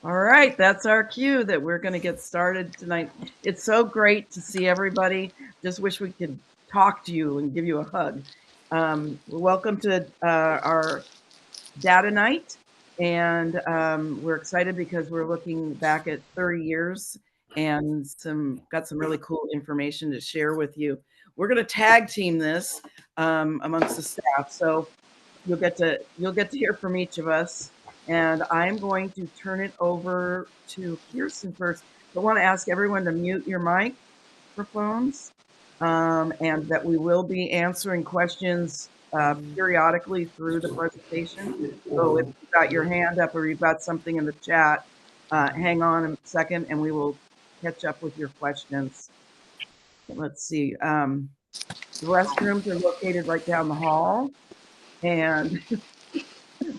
All right, that's our cue that we're going to get started tonight. It's so great to see everybody. Just wish we could talk to you and give you a hug. Welcome to our data night, and we're excited because we're looking back at 30 years and got some really cool information to share with you. We're going to tag team this amongst the staff, so you'll get to hear from each of us. And I'm going to turn it over to Kirsten first. I want to ask everyone to mute your microphones, and that we will be answering questions periodically through the presentation. So if you've got your hand up or you've got something in the chat, hang on a second and we will catch up with your questions. Let's see. The restrooms are located right down the hall, and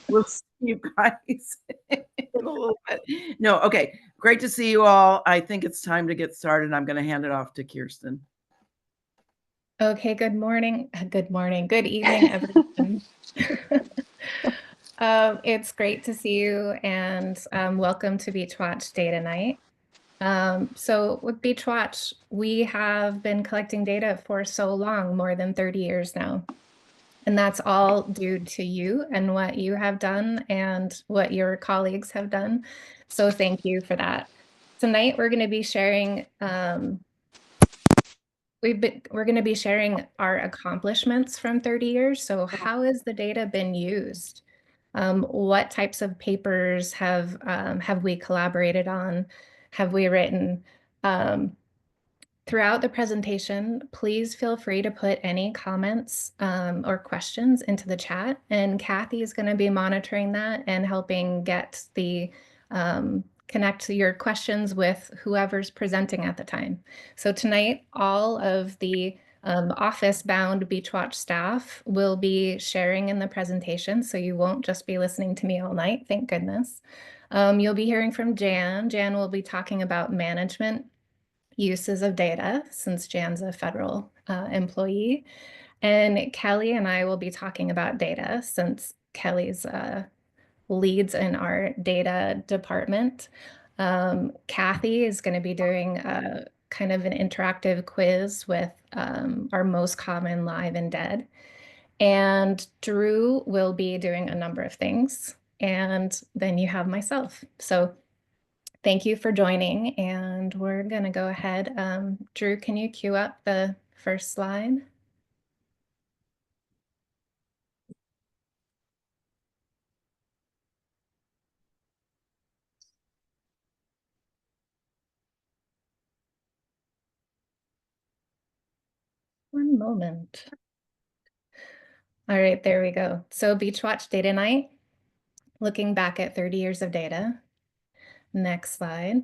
we'll see you guys in a little bit. No, okay. Great to see you all. I think it's time to get started. I'm going to hand it off to Kirsten. Okay, good morning. Good evening, everyone. It's great to see you, and welcome to Beachwatch Data Night. So with Beachwatch, we have been collecting data for so long, more than 30 years now. And that's all due to you and what you have done and what your colleagues have done. So thank you for that. Tonight, we're going to be sharing we're going to be sharing our accomplishments from 30 years. So how has the data been used? What types of papers have we collaborated on? Have we written? Throughout the presentation, please feel free to put any comments or questions into the chat, and Kathy is going to be monitoring that and helping get the connect your questions with whoever's presenting at the time. So tonight, all of the office-bound Beachwatch staff will be sharing in the presentation, so you won't just be listening to me all night, thank goodness. You'll be hearing from Jan. Jan will be talking about management uses of data, since Jan's a federal employee. And Kelly and I will be talking about data, since Kelly's leads in our data department. Kathy is going to be doing a kind of an interactive quiz with our most common live and dead. And Drew will be doing a number of things. And then you have myself. So thank you for joining, and we're going to go ahead. Drew, can you cue up the first slide? One moment. All right, there we go. So Beachwatch Data Night, looking back at 30 years of data. Next slide.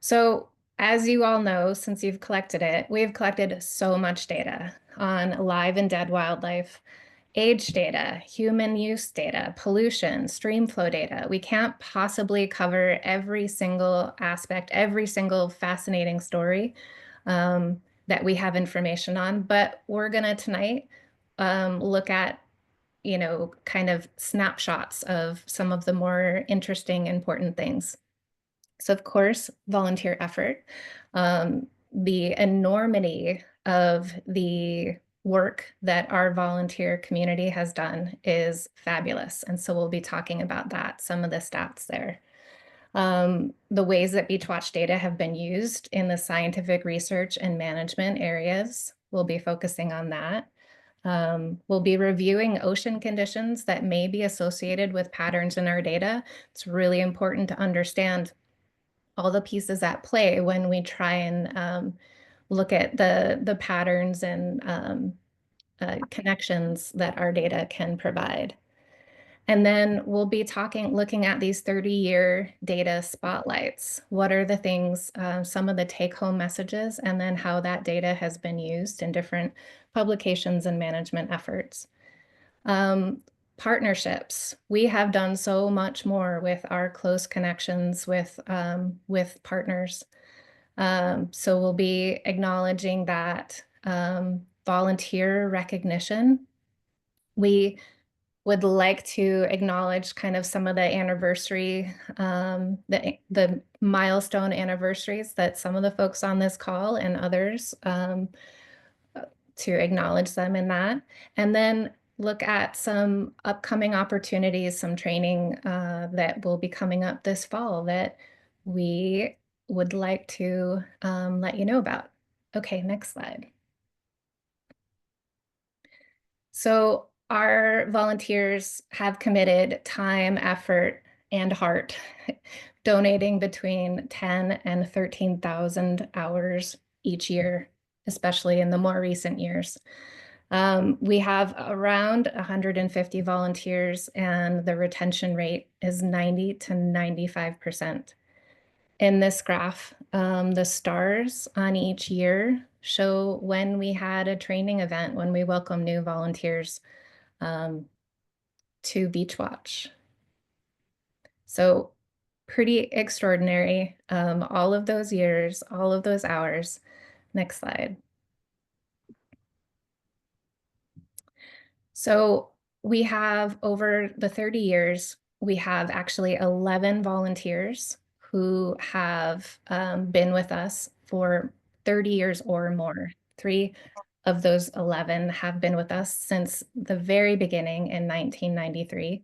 So as you all know, since you've collected it, we've collected so much data on live and dead wildlife, age data, human use data, pollution, stream flow data. We can't possibly cover every single aspect, every single fascinating story that we have information on, but we're gonna tonight look at, kind of snapshots of some of the more interesting, important things. So of course, volunteer effort, the enormity of the work that our volunteer community has done is fabulous. And so we'll be talking about that, some of the stats there. The ways that Beachwatch data have been used in the scientific research and management areas, we'll be focusing on that. We'll be reviewing ocean conditions that may be associated with patterns in our data. It's really important to understand all the pieces at play when we try and look at the patterns and connections that our data can provide. And then we'll be looking at these 30-year data spotlights. What are the things, some of the take-home messages, and then how that data has been used in different publications and management efforts. Partnerships. We have done so much more with our close connections with partners. So we'll be acknowledging that volunteer recognition. We would like to acknowledge kind of some of the anniversary, the milestone anniversaries that some of the folks on this call and others, to acknowledge them in that. And then look at some upcoming opportunities, some training that will be coming up this fall that we would like to let you know about. Okay, next slide. So our volunteers have committed time, effort, and heart, donating between 10 and 13,000 hours each year, especially in the more recent years. We have around 150 volunteers, and the retention rate is 90 to 95%. In this graph, the stars on each year show when we had a training event, when we welcome new volunteers to Beach Watch. So pretty extraordinary, all of those years, all of those hours. Next slide. So we have, over the 30 years, we have actually 11 volunteers who have been with us for 30 years or more. 3 of those 11 have been with us since the very beginning in 1993.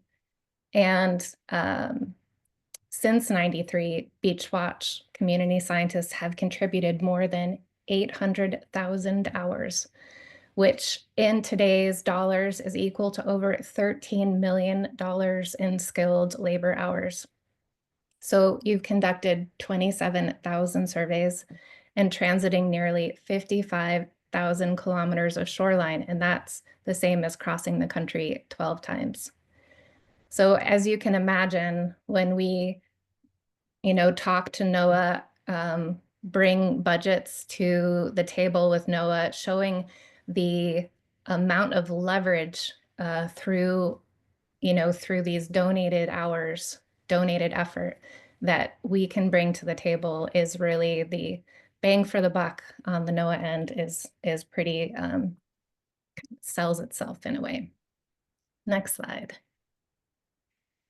And since 93, Beach Watch community scientists have contributed more than 800,000 hours, which in today's dollars is equal to over $13 million in skilled labor hours. So you've conducted 27,000 surveys and transiting nearly 55,000 kilometers of shoreline, and that's the same as crossing the country 12 times. So as you can imagine, when we, talk to NOAA, bring budgets to the table with NOAA, showing the amount of leverage through these donated hours, donated effort that we can bring to the table is really the bang for the buck on the NOAA end is pretty, sells itself in a way. Next slide.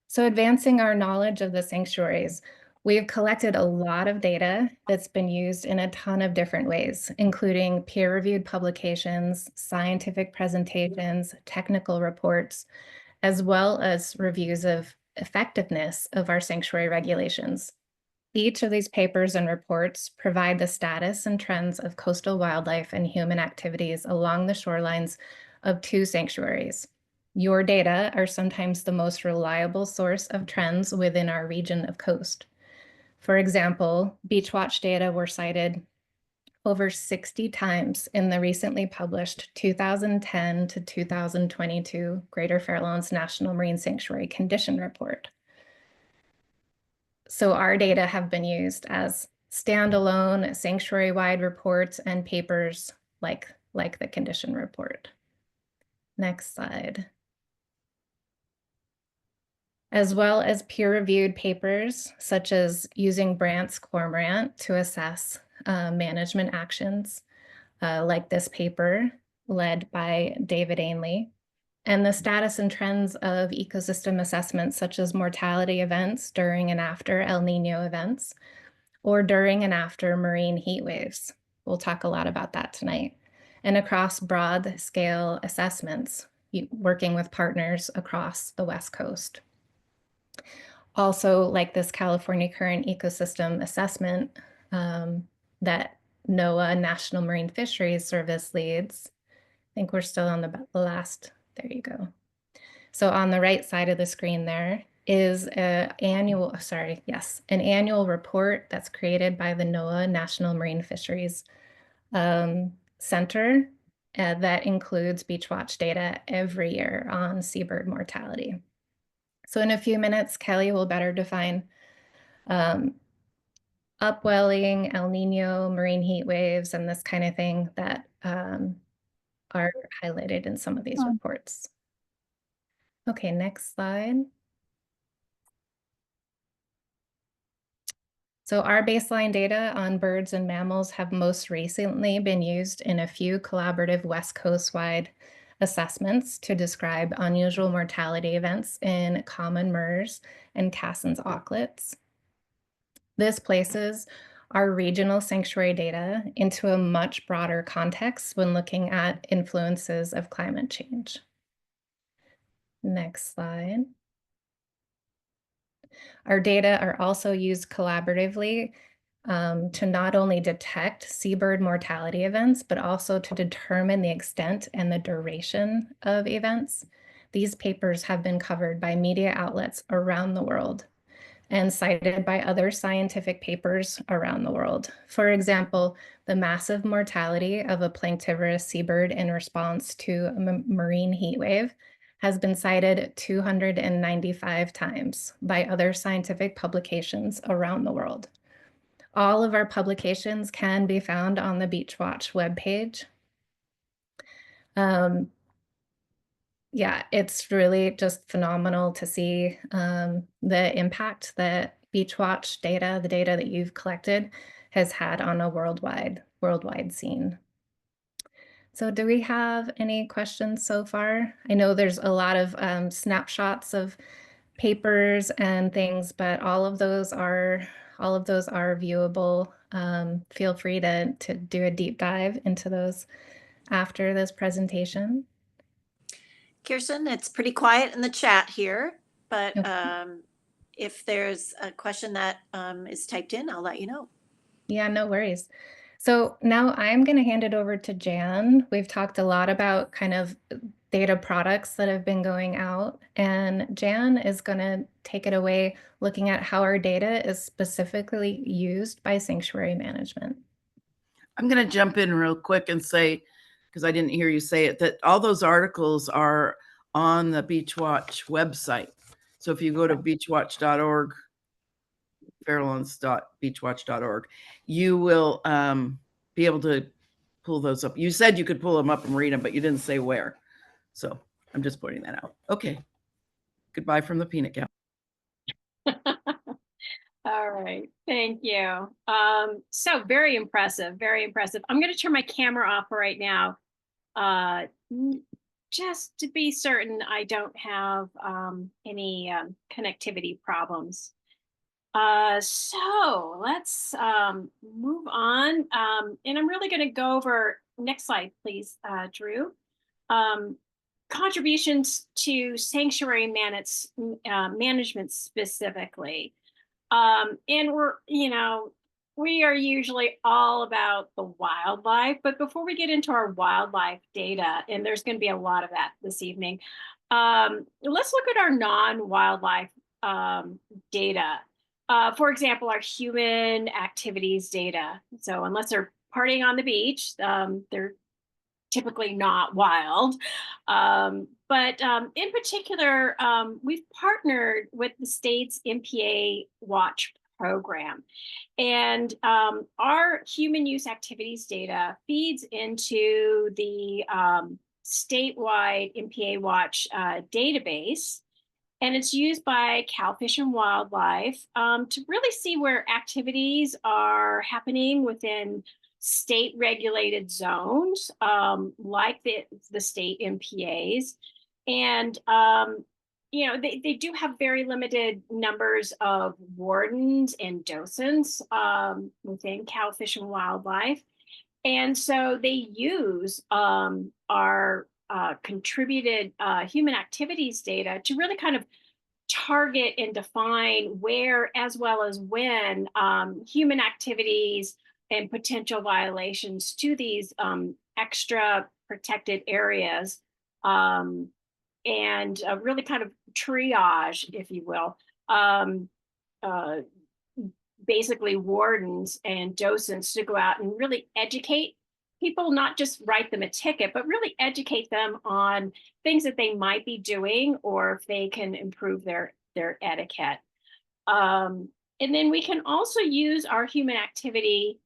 So advancing our knowledge of the sanctuaries, we've collected a lot of data that's been used in a ton of different ways, including peer-reviewed publications, scientific presentations, technical reports, as well as reviews of effectiveness of our sanctuary regulations. Each of these papers and reports provide the status and trends of coastal wildlife and human activities along the shorelines of 2 sanctuaries. Your data are sometimes the most reliable source of trends within our region of coast. For example, Beach Watch data were cited over 60 times in the recently published 2010 to 2022 Greater Farallones National Marine Sanctuary Condition Report. So our data have been used as standalone sanctuary-wide reports and papers like the condition report. Next slide. As well as peer-reviewed papers, such as using Brandt's cormorant to assess management actions, like this paper led by David Ainley, and the status and trends of ecosystem assessments, such as mortality events during and after El Nino events, or during and after marine heat waves. We'll talk a lot about that tonight. And across broad scale assessments, working with partners across the West Coast. Also, like this California Current Ecosystem Assessment that NOAA National Marine Fisheries Service leads. I think we're still on the last, there you go. So on the right side of the screen there is an annual report that's created by the NOAA National Marine Fisheries Center that includes Beach Watch data every year on seabird mortality. So in a few minutes, Kelly will better define upwelling, El Nino, marine heat waves, and this kind of thing that are highlighted in some of these reports. Okay, next slide. So our baseline data on birds and mammals have most recently been used in a few collaborative West Coast-wide assessments to describe unusual mortality events in common MERS and Cassin's auklets. This places our regional sanctuary data into a much broader context when looking at influences of climate change. Next slide. Our data are also used collaboratively to not only detect seabird mortality events, but also to determine the extent and the duration of events. These papers have been covered by media outlets around the world and cited by other scientific papers around the world. For example, the massive mortality of a planktivorous seabird in response to a marine heat wave has been cited 295 times by other scientific publications around the world. All of our publications can be found on the Beachwatch webpage. Yeah, it's really just phenomenal to see the impact that Beachwatch data, the data that you've collected, has had on a worldwide scene. So do we have any questions so far? I know there's a lot of snapshots of papers and things, but all of those are viewable. Feel free to do a deep dive into those after this presentation. Kirsten, it's pretty quiet in the chat here, but Okay. if there's a question that is typed in, I'll let you know. Yeah, no worries. So now I'm going to hand it over to Jan. We've talked a lot about kind of data products that have been going out, and Jan is going to take it away looking at how our data is specifically used by sanctuary management. I'm going to jump in real quick and say, because I didn't hear you say it, that all those articles are on the Beachwatch website. So if you go to beachwatch.org, fairlawns.beachwatch.org, you will be able to pull those up. You said you could pull them up and read them, but you didn't say where. So I'm just pointing that out. Okay. Goodbye from the peanut gallery. All right, thank you. So very impressive, very impressive. I'm going to turn my camera off right now, just to be certain I don't have any connectivity problems. So let's move on. And I'm really going to go over, next slide, please, Drew. Contributions to sanctuary management specifically. And we are usually all about the wildlife, but before we get into our wildlife data, and there's going to be a lot of that this evening, let's look at our non-wildlife data. For example, our human activities data. So unless they're partying on the beach, they're typically not wild. But in particular, we've partnered with the state's MPA Watch program. And our human use activities data feeds into the statewide MPA Watch database. And it's used by Cal Fish and Wildlife to really see where activities are happening within state regulated zones, like the state MPAs. And, they do have very limited numbers of wardens and docents within Cal Fish and Wildlife. And so they use our contributed human activities data to really kind of target and define where, as well as when, human activities and potential violations to these extra protected areas, and really kind of triage, if you will, basically wardens and docents to go out and really educate people, not just write them a ticket, but really educate them on things that they might be doing or if they can improve their etiquette. And then we can also use our human activity,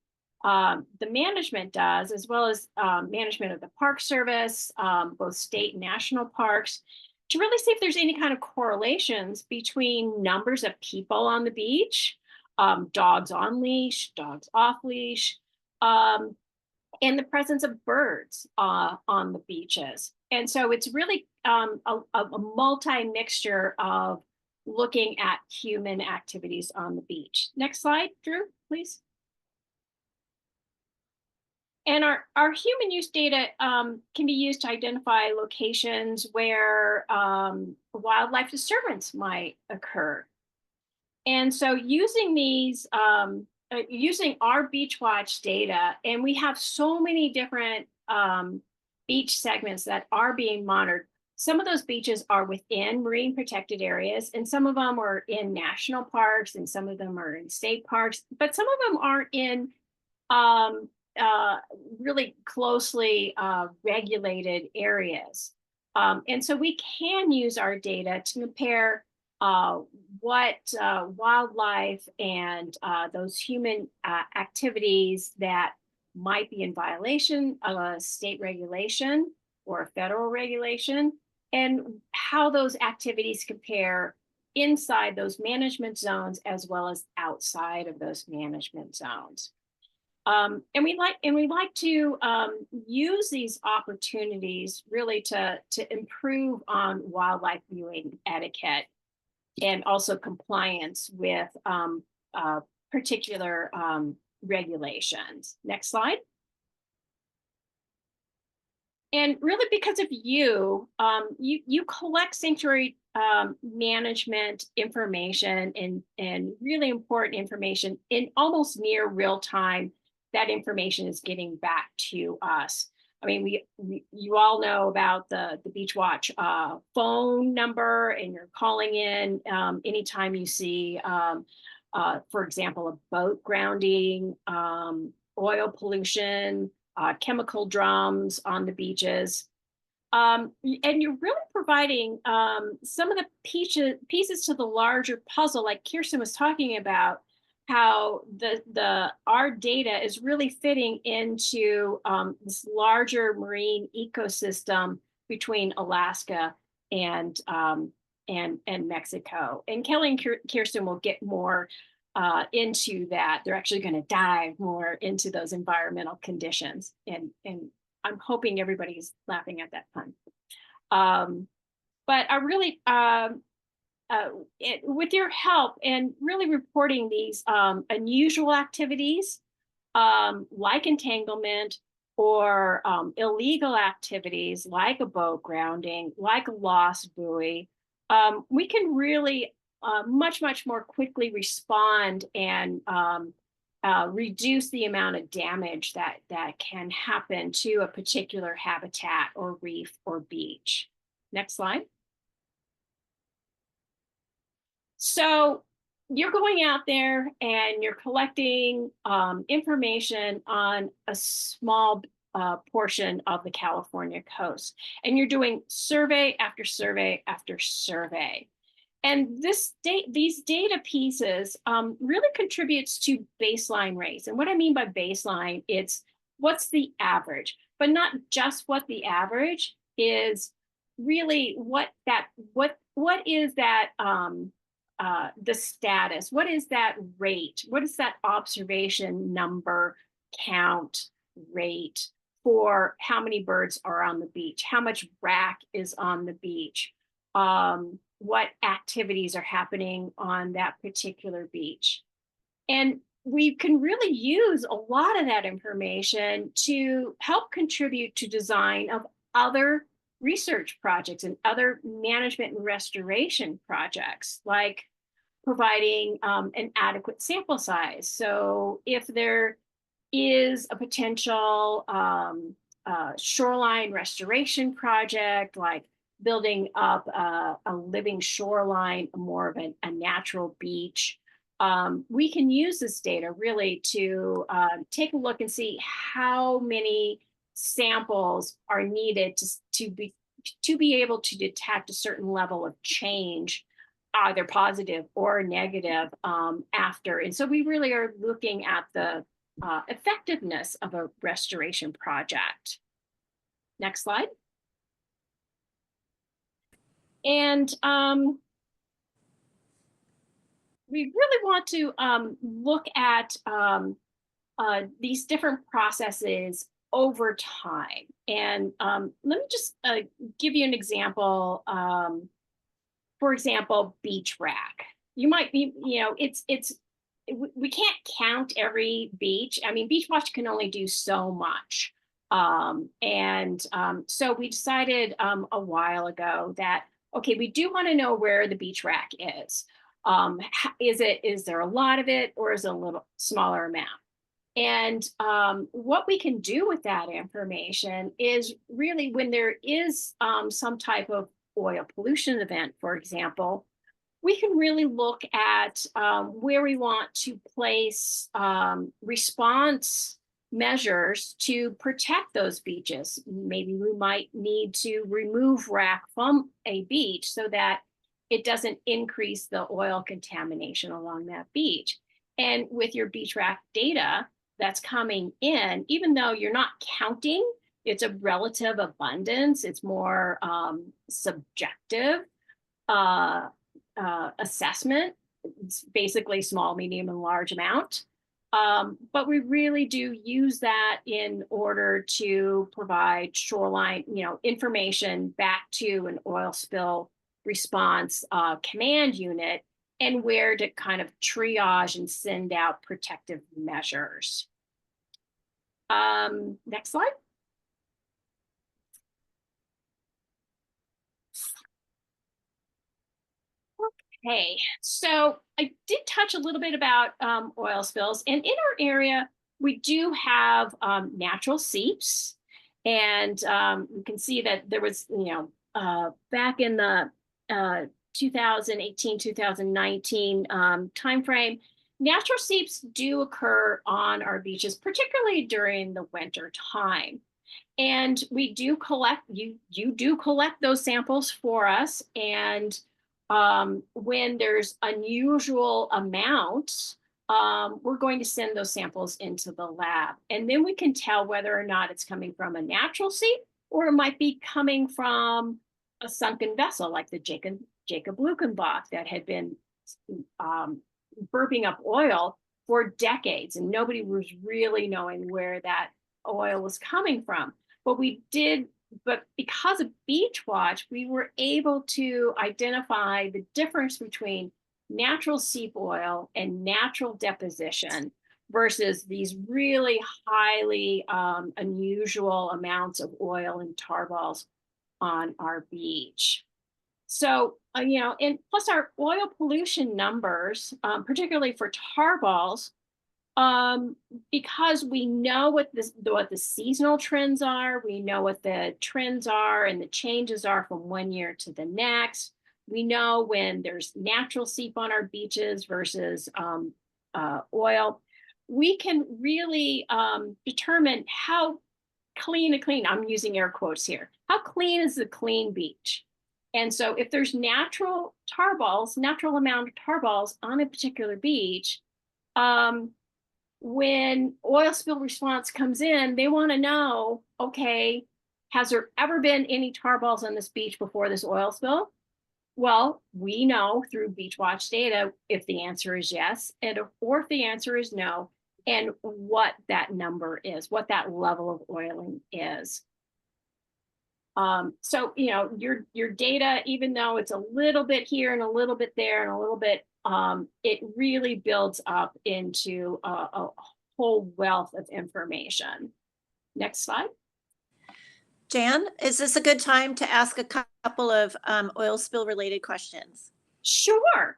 the management does, as well as management of the Park Service, both state and national parks, to really see if there's any kind of correlations between numbers of people on the beach, dogs on leash, dogs off leash, and the presence of birds on the beaches. And so it's really a multi-mixture of looking at human activities on the beach. Next slide, Drew, please. And our human use data can be used to identify locations where wildlife disturbance might occur. And so using these, using our Beach Watch data, and we have so many different beach segments that are being monitored. Some of those beaches are within marine protected areas, and some of them are in national parks, and some of them are in state parks, but some of them aren't in really closely regulated areas. And so we can use our data to compare what wildlife and those human activities that might be in violation of a state regulation or a federal regulation, and how those activities compare inside those management zones as well as outside of those management zones. And we like to use these opportunities really to improve on wildlife viewing etiquette and also compliance with particular regulations. Next slide. And really, because of you, you collect sanctuary management information and really important information in almost near real time. That information is getting back to us. I mean, you all know about the Beach Watch phone number, and you're calling in anytime you see, for example, a boat grounding, oil pollution, chemical drums on the beaches. And you're really providing some of the pieces to the larger puzzle, like Kirsten was talking about, how our data is really fitting into this larger marine ecosystem between Alaska and Mexico. And Kelly and Kirsten will get more into that. They're actually going to dive more into those environmental conditions, and I'm hoping everybody's laughing at that pun. But I really with your help and really reporting these unusual activities like entanglement or illegal activities like a boat grounding, like a lost buoy, we can really much more quickly respond and reduce the amount of damage that can happen to a particular habitat or reef or beach. Next slide. So you're going out there and you're collecting information on a small portion of the California coast, and you're doing survey after survey after survey. And these data pieces really contributes to baseline rates. And what I mean by baseline, it's what's the average, but not just what the average is, really what is that the status, what is that rate, what is that observation number, count, rate for how many birds are on the beach, how much rack is on the beach, what activities are happening on that particular beach. And we can really use a lot of that information to help contribute to design of other research projects and other management and restoration projects, like providing an adequate sample size. So if there is a potential shoreline restoration project, like building up a living shoreline, more of a natural beach, we can use this data really to take a look and see how many samples are needed to be able to detect a certain level of change, either positive or negative after. And so we really are looking at the effectiveness of a restoration project. Next slide. And we really want to look at these different processes over time. And let me just give you an example. For example, beach rack. You might be, we can't count every beach. I mean, Beach Watch can only do so much. So we decided a while ago that, okay, we do want to know where the beach rack is. Is there a lot of it, or is it a little smaller amount? And what we can do with that information is really, when there is some type of oil pollution event, for example, we can really look at where we want to place response measures to protect those beaches. Maybe we might need to remove rack from a beach so that it doesn't increase the oil contamination along that beach. And with your beach rack data that's coming in, even though you're not counting, it's a relative abundance, it's more subjective assessment. It's basically small, medium, and large amount. But we really do use that in order to provide shoreline, information back to an oil spill response command unit, and where to kind of triage and send out protective measures. Next slide. Okay, so I did touch a little bit about oil spills, and in our area, we do have natural seeps, and you can see that there was, back in the 2018, 2019 timeframe, natural seeps do occur on our beaches, particularly during the winter time. And we do collect, you do collect those samples for us. And when there's unusual amounts, we're going to send those samples into the lab. And then we can tell whether or not it's coming from a natural seep, or it might be coming from a sunken vessel like the Jacob Luckenbach that had been burping up oil for decades, and nobody was really knowing where that oil was coming from. But because of Beach Watch, we were able to identify the difference between natural seep oil and natural deposition versus these really highly unusual amounts of oil and tar balls on our beach. So, and plus our oil pollution numbers, particularly for tar balls, because we know what the seasonal trends are, we know what the trends are and the changes are from one year to the next. We know when there's natural seep on our beaches versus oil. We can really determine how clean I'm using air quotes here, how clean is the clean beach? And so if there's natural amount of tar balls on a particular beach, when oil spill response comes in, they want to know, okay, has there ever been any tar balls on this beach before this oil spill? Well, we know through Beach Watch data if the answer is yes, or if the answer is no, and what that number is, what that level of oiling is. So, your data, even though it's a little bit here and a little bit there and a little bit, it really builds up into a whole wealth of information. Next slide. Jan, is this a good time to ask a couple of oil spill related questions? Sure.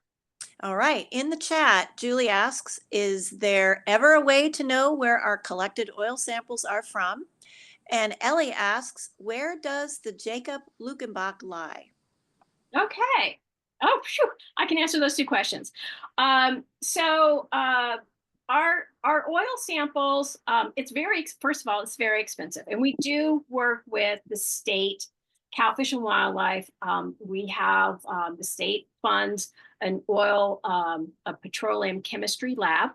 All right. In the chat, Julie asks, is there ever a way to know where our collected oil samples are from? And Ellie asks, where does the Jacob Luckenbach lie? Okay. Oh, phew. I can answer those two questions. Our oil samples, first of all, it's very expensive. And we do work with the state Cal-Fish and Wildlife. We have the state funds an a petroleum chemistry lab.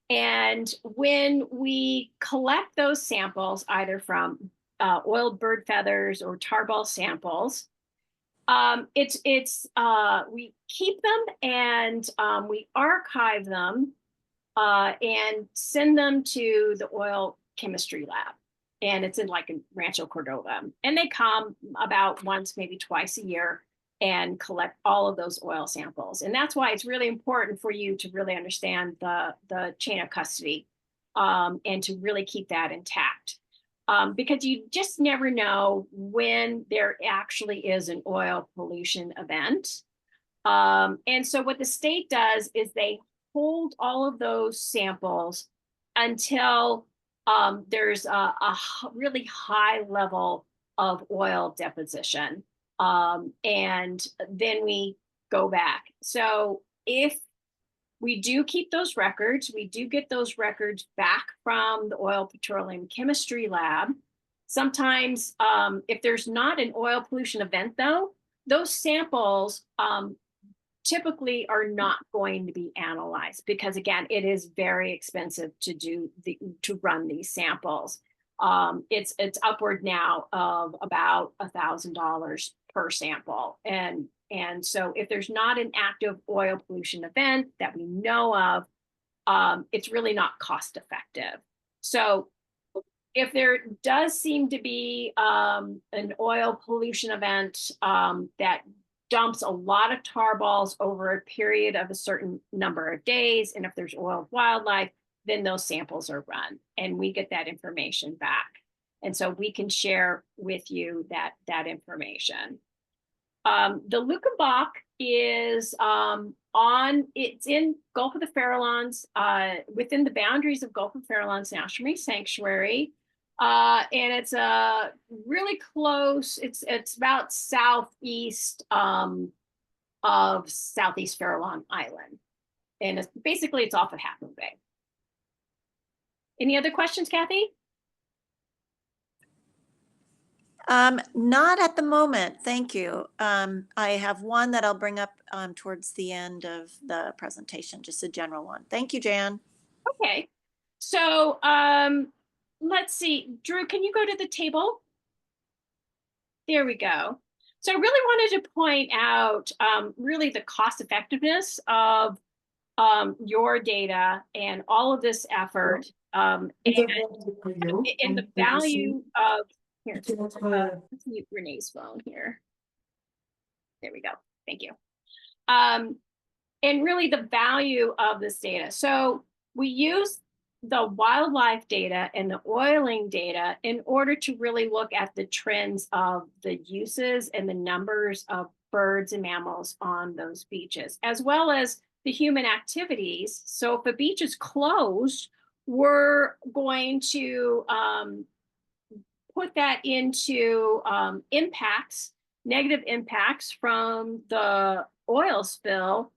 And when we collect those samples, either from oiled bird feathers or tarball samples, we keep them and we archive them and send them to the oil chemistry lab. and it's in like in Rancho Cordova. And they come about once, maybe twice a year and collect all of those oil samples. And that's why it's really important for you to really understand the chain of custody and to really keep that intact. Because you just never know when there actually is an oil pollution event. And so what the state does is they hold all of those samples until there's a really high level of oil deposition. And then we go back. So if we do keep those records, we do get those records back from the Oil Petroleum Chemistry Lab. Sometimes if there's not an oil pollution event though, those samples typically are not going to be analyzed because again, it is very expensive to run these samples. It's upward now of about $1,000 per sample. And so if there's not an active oil pollution event that we know of, it's really not cost effective. So if there does seem to be an oil pollution event that dumps a lot of tar balls over a period of a certain number of days, and if there's oiled wildlife, then those samples are run and we get that information back. And so we can share with you that information. The Luckenbach is it's in Gulf of the Farallones, within the boundaries of Gulf of Farallones National Marine Sanctuary. And it's really close. It's about southeast of Southeast Farallon Island. And it's off of Half Moon Bay. Any other questions, Kathy? Not at the moment, thank you. I have one that I'll bring up towards the end of the presentation, just a general one. Thank you, Jan. Okay, so let's see, Drew, can you go to the table? There we go. So I really wanted to point out really the cost effectiveness of your data and all of this effort and the value of, here, let's mute Renee's phone here. There we go, thank you. And really the value of this data. So we use the wildlife data and the oiling data in order to really look at the trends of the uses and the numbers of birds and mammals on those beaches, as well as the human activities. So if a beach is closed, we're going to put that into impacts, negative impacts from the oil spill.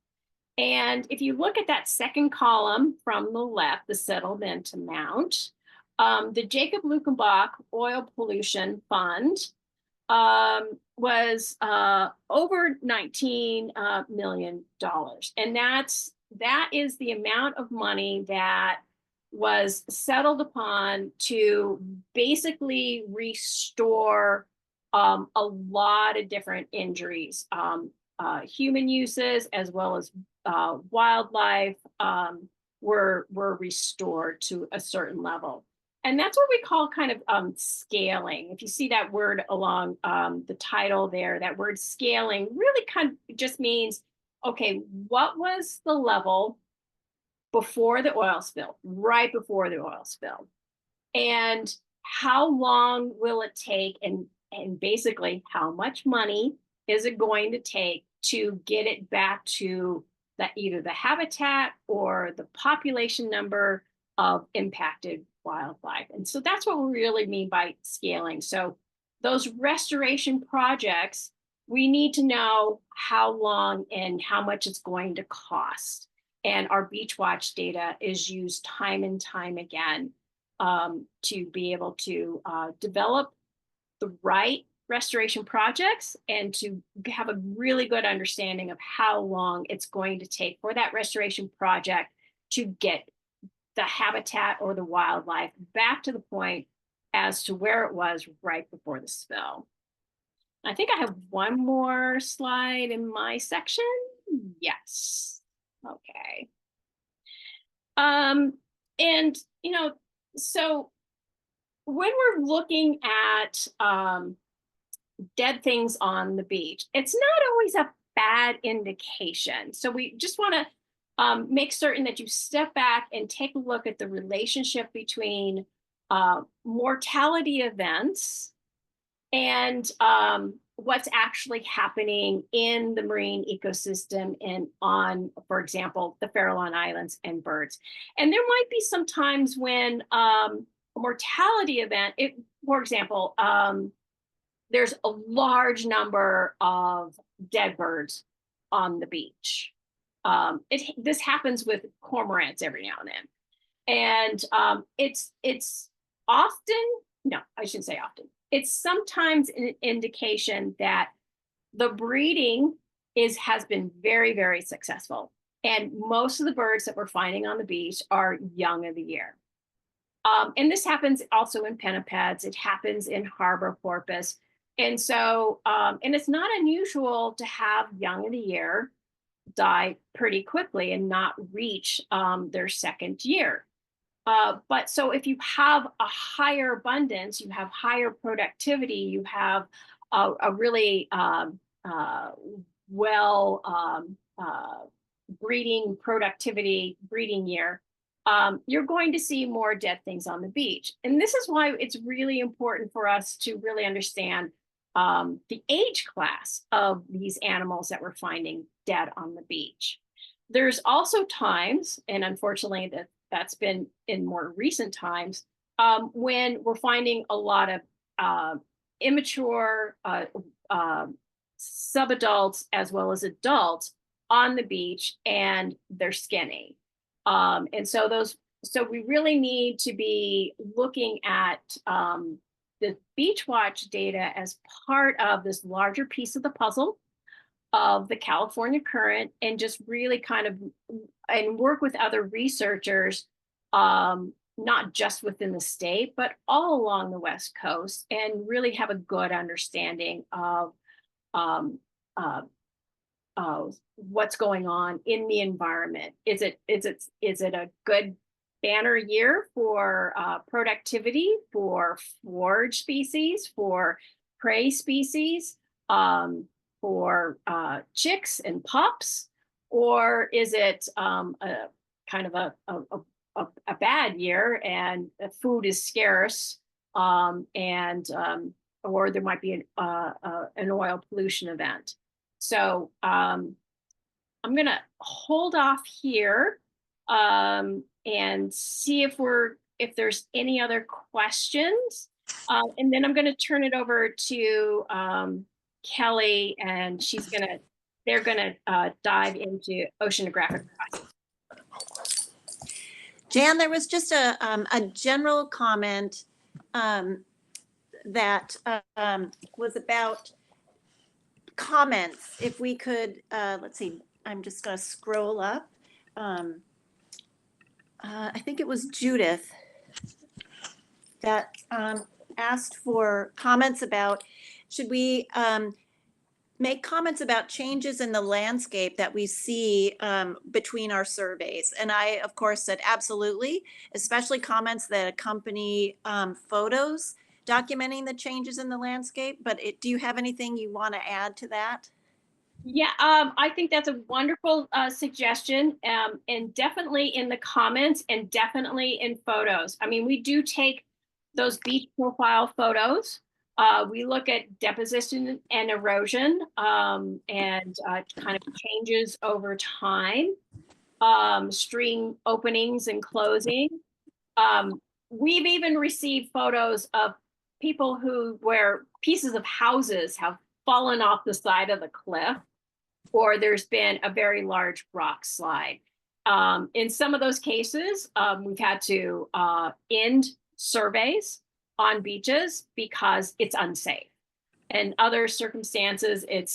And if you look at that second column from the left, the settlement amount, the Jacob Luckenbach Oil Pollution Fund was over $19 million. And that is the amount of money that was settled upon to basically restore a lot of different injuries, human uses as well as wildlife were restored to a certain level. And that's what we call kind of scaling. If you see that word along the title there, that word scaling really kind of just means, okay, what was the level before the oil spill, right before the oil spill? And how long will it take, and basically how much money is it going to take to get it back to either the habitat or the population number of impacted wildlife? And so that's what we really mean by scaling. So those restoration projects, we need to know how long and how much it's going to cost. And our Beach Watch data is used time and time again to be able to develop the right restoration projects and to have a really good understanding of how long it's going to take for that restoration project to get the habitat or the wildlife back to the point as to where it was right before the spill. I think I have one more slide in my section. Yes. Okay. And, so when we're looking at dead things on the beach, it's not always a bad indication. So we just want to make certain that you step back and take a look at the relationship between mortality events and what's actually happening in the marine ecosystem and on, for example, the Farallon Islands and birds. And there might be some times when a mortality event, for example, there's a large number of dead birds on the beach. This happens with cormorants every now and then. And it's often, no, I shouldn't say often. It's sometimes an indication that the breeding has been very, very successful. And most of the birds that we're finding on the beach are young of the year. And this happens also in pinnipeds. It happens in harbor porpoise. And so, and it's not unusual to have young of the year die pretty quickly and not reach their second year. But so if you have a higher abundance, you have higher productivity, you have a really breeding productivity breeding year, you're going to see more dead things on the beach. And this is why it's really important for us to really understand the age class of these animals that we're finding dead on the beach. There's also times, and unfortunately that's been in more recent times, when we're finding a lot of immature subadults as well as adults on the beach, and they're skinny. And so we really need to be looking at the Beach Watch data as part of this larger piece of the puzzle of the California current, and just really kind of and work with other researchers, not just within the state, but all along the West Coast, and really have a good understanding of what's going on in the environment. Is it a good banner year for productivity, for forage species, for prey species, for chicks and pups, or is it a kind of a bad year and food is scarce, or there might be an oil pollution event? So I'm gonna hold off here and see if there's any other questions, and then I'm gonna turn it over to Kelly, and they're gonna dive into oceanographic process. Jan, there was just a general comment that was about comments. If we could, let's see, I'm just going to scroll up. I think it was Judith that asked for comments about, should we make comments about changes in the landscape that we see between our surveys? And I, of course, said absolutely, especially comments that accompany photos documenting the changes in the landscape. But do you have anything you want to add to that? Yeah, I think that's a wonderful suggestion, and definitely in the comments and definitely in photos. I mean, we do take those beach profile photos. We look at deposition and erosion, and kind of changes over time, stream openings and closing. We've even received photos of people where pieces of houses have fallen off the side of the cliff, or there's been a very large rock slide. In some of those cases, we've had to end surveys on beaches because it's unsafe. In other circumstances, it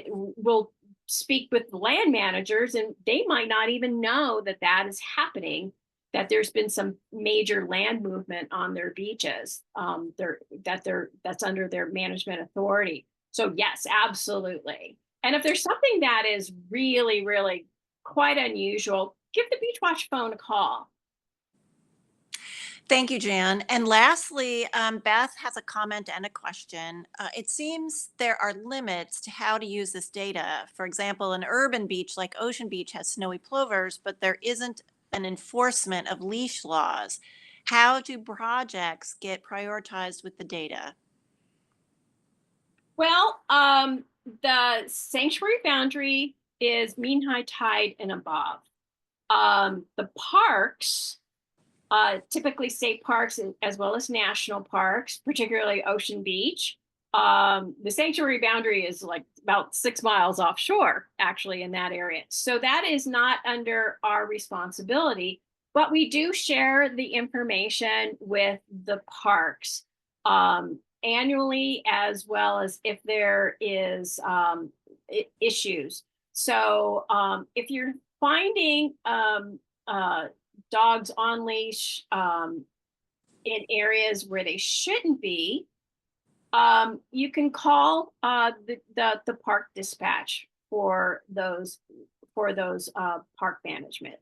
will speak with the land managers, and they might not even know that that is happening, that there's been some major land movement on their beaches, that's under their management authority. So yes, absolutely. And if there's something that is really, really quite unusual, give the Beach Watch phone a call. Thank you, Jan. And lastly, Beth has a comment and a question. It seems there are limits to how to use this data. For example, an urban beach like Ocean Beach has snowy plovers, but there isn't an enforcement of leash laws. How do projects get prioritized with the data? Well, the sanctuary boundary is mean high tide and above. The parks, typically state parks as well as national parks, particularly Ocean Beach. The sanctuary boundary is like about 6 miles offshore, actually, in that area. So that is not under our responsibility, but we do share the information with the parks annually, as well as if there is issues. So if you're finding dogs on leash in areas where they shouldn't be, you can call the park dispatch for those park management.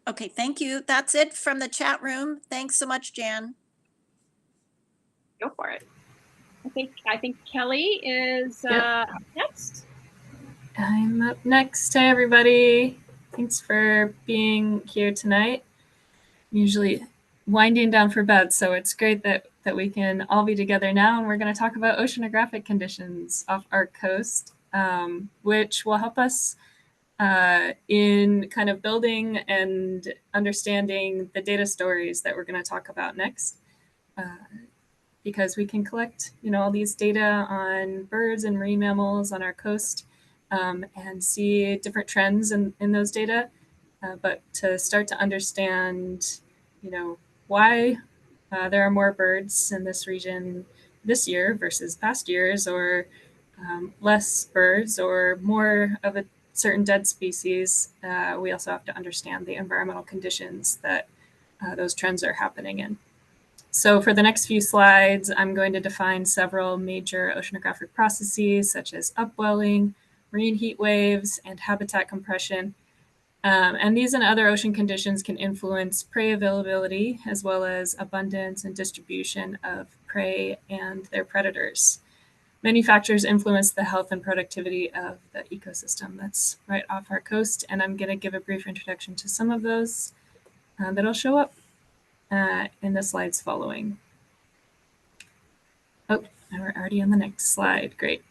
Okay, thank you. That's it from the chat room. Thanks so much, Jan. Go for it. I think Kelly is next. I'm up next. Hi, everybody. Thanks for being here tonight. Usually winding down for bed, so it's great that we can all be together now, and we're going to talk about oceanographic conditions off our coast, which will help us in kind of building and understanding the data stories that we're going to talk about next. Because we can collect, all these data on birds and marine mammals on our coast and see different trends in those data. But to start to understand, why there are more birds in this region this year versus past years, or less birds or more of a certain dead species, we also have to understand the environmental conditions that those trends are happening in. So for the next few slides, I'm going to define several major oceanographic processes such as upwelling, marine heat waves, and habitat compression. And these and other ocean conditions can influence prey availability as well as abundance and distribution of prey and their predators. Many factors influence the health and productivity of the ecosystem that's right off our coast, and I'm going to give a brief introduction to some of those that'll show up in the slides following. Oh, we're already on the next slide. Great.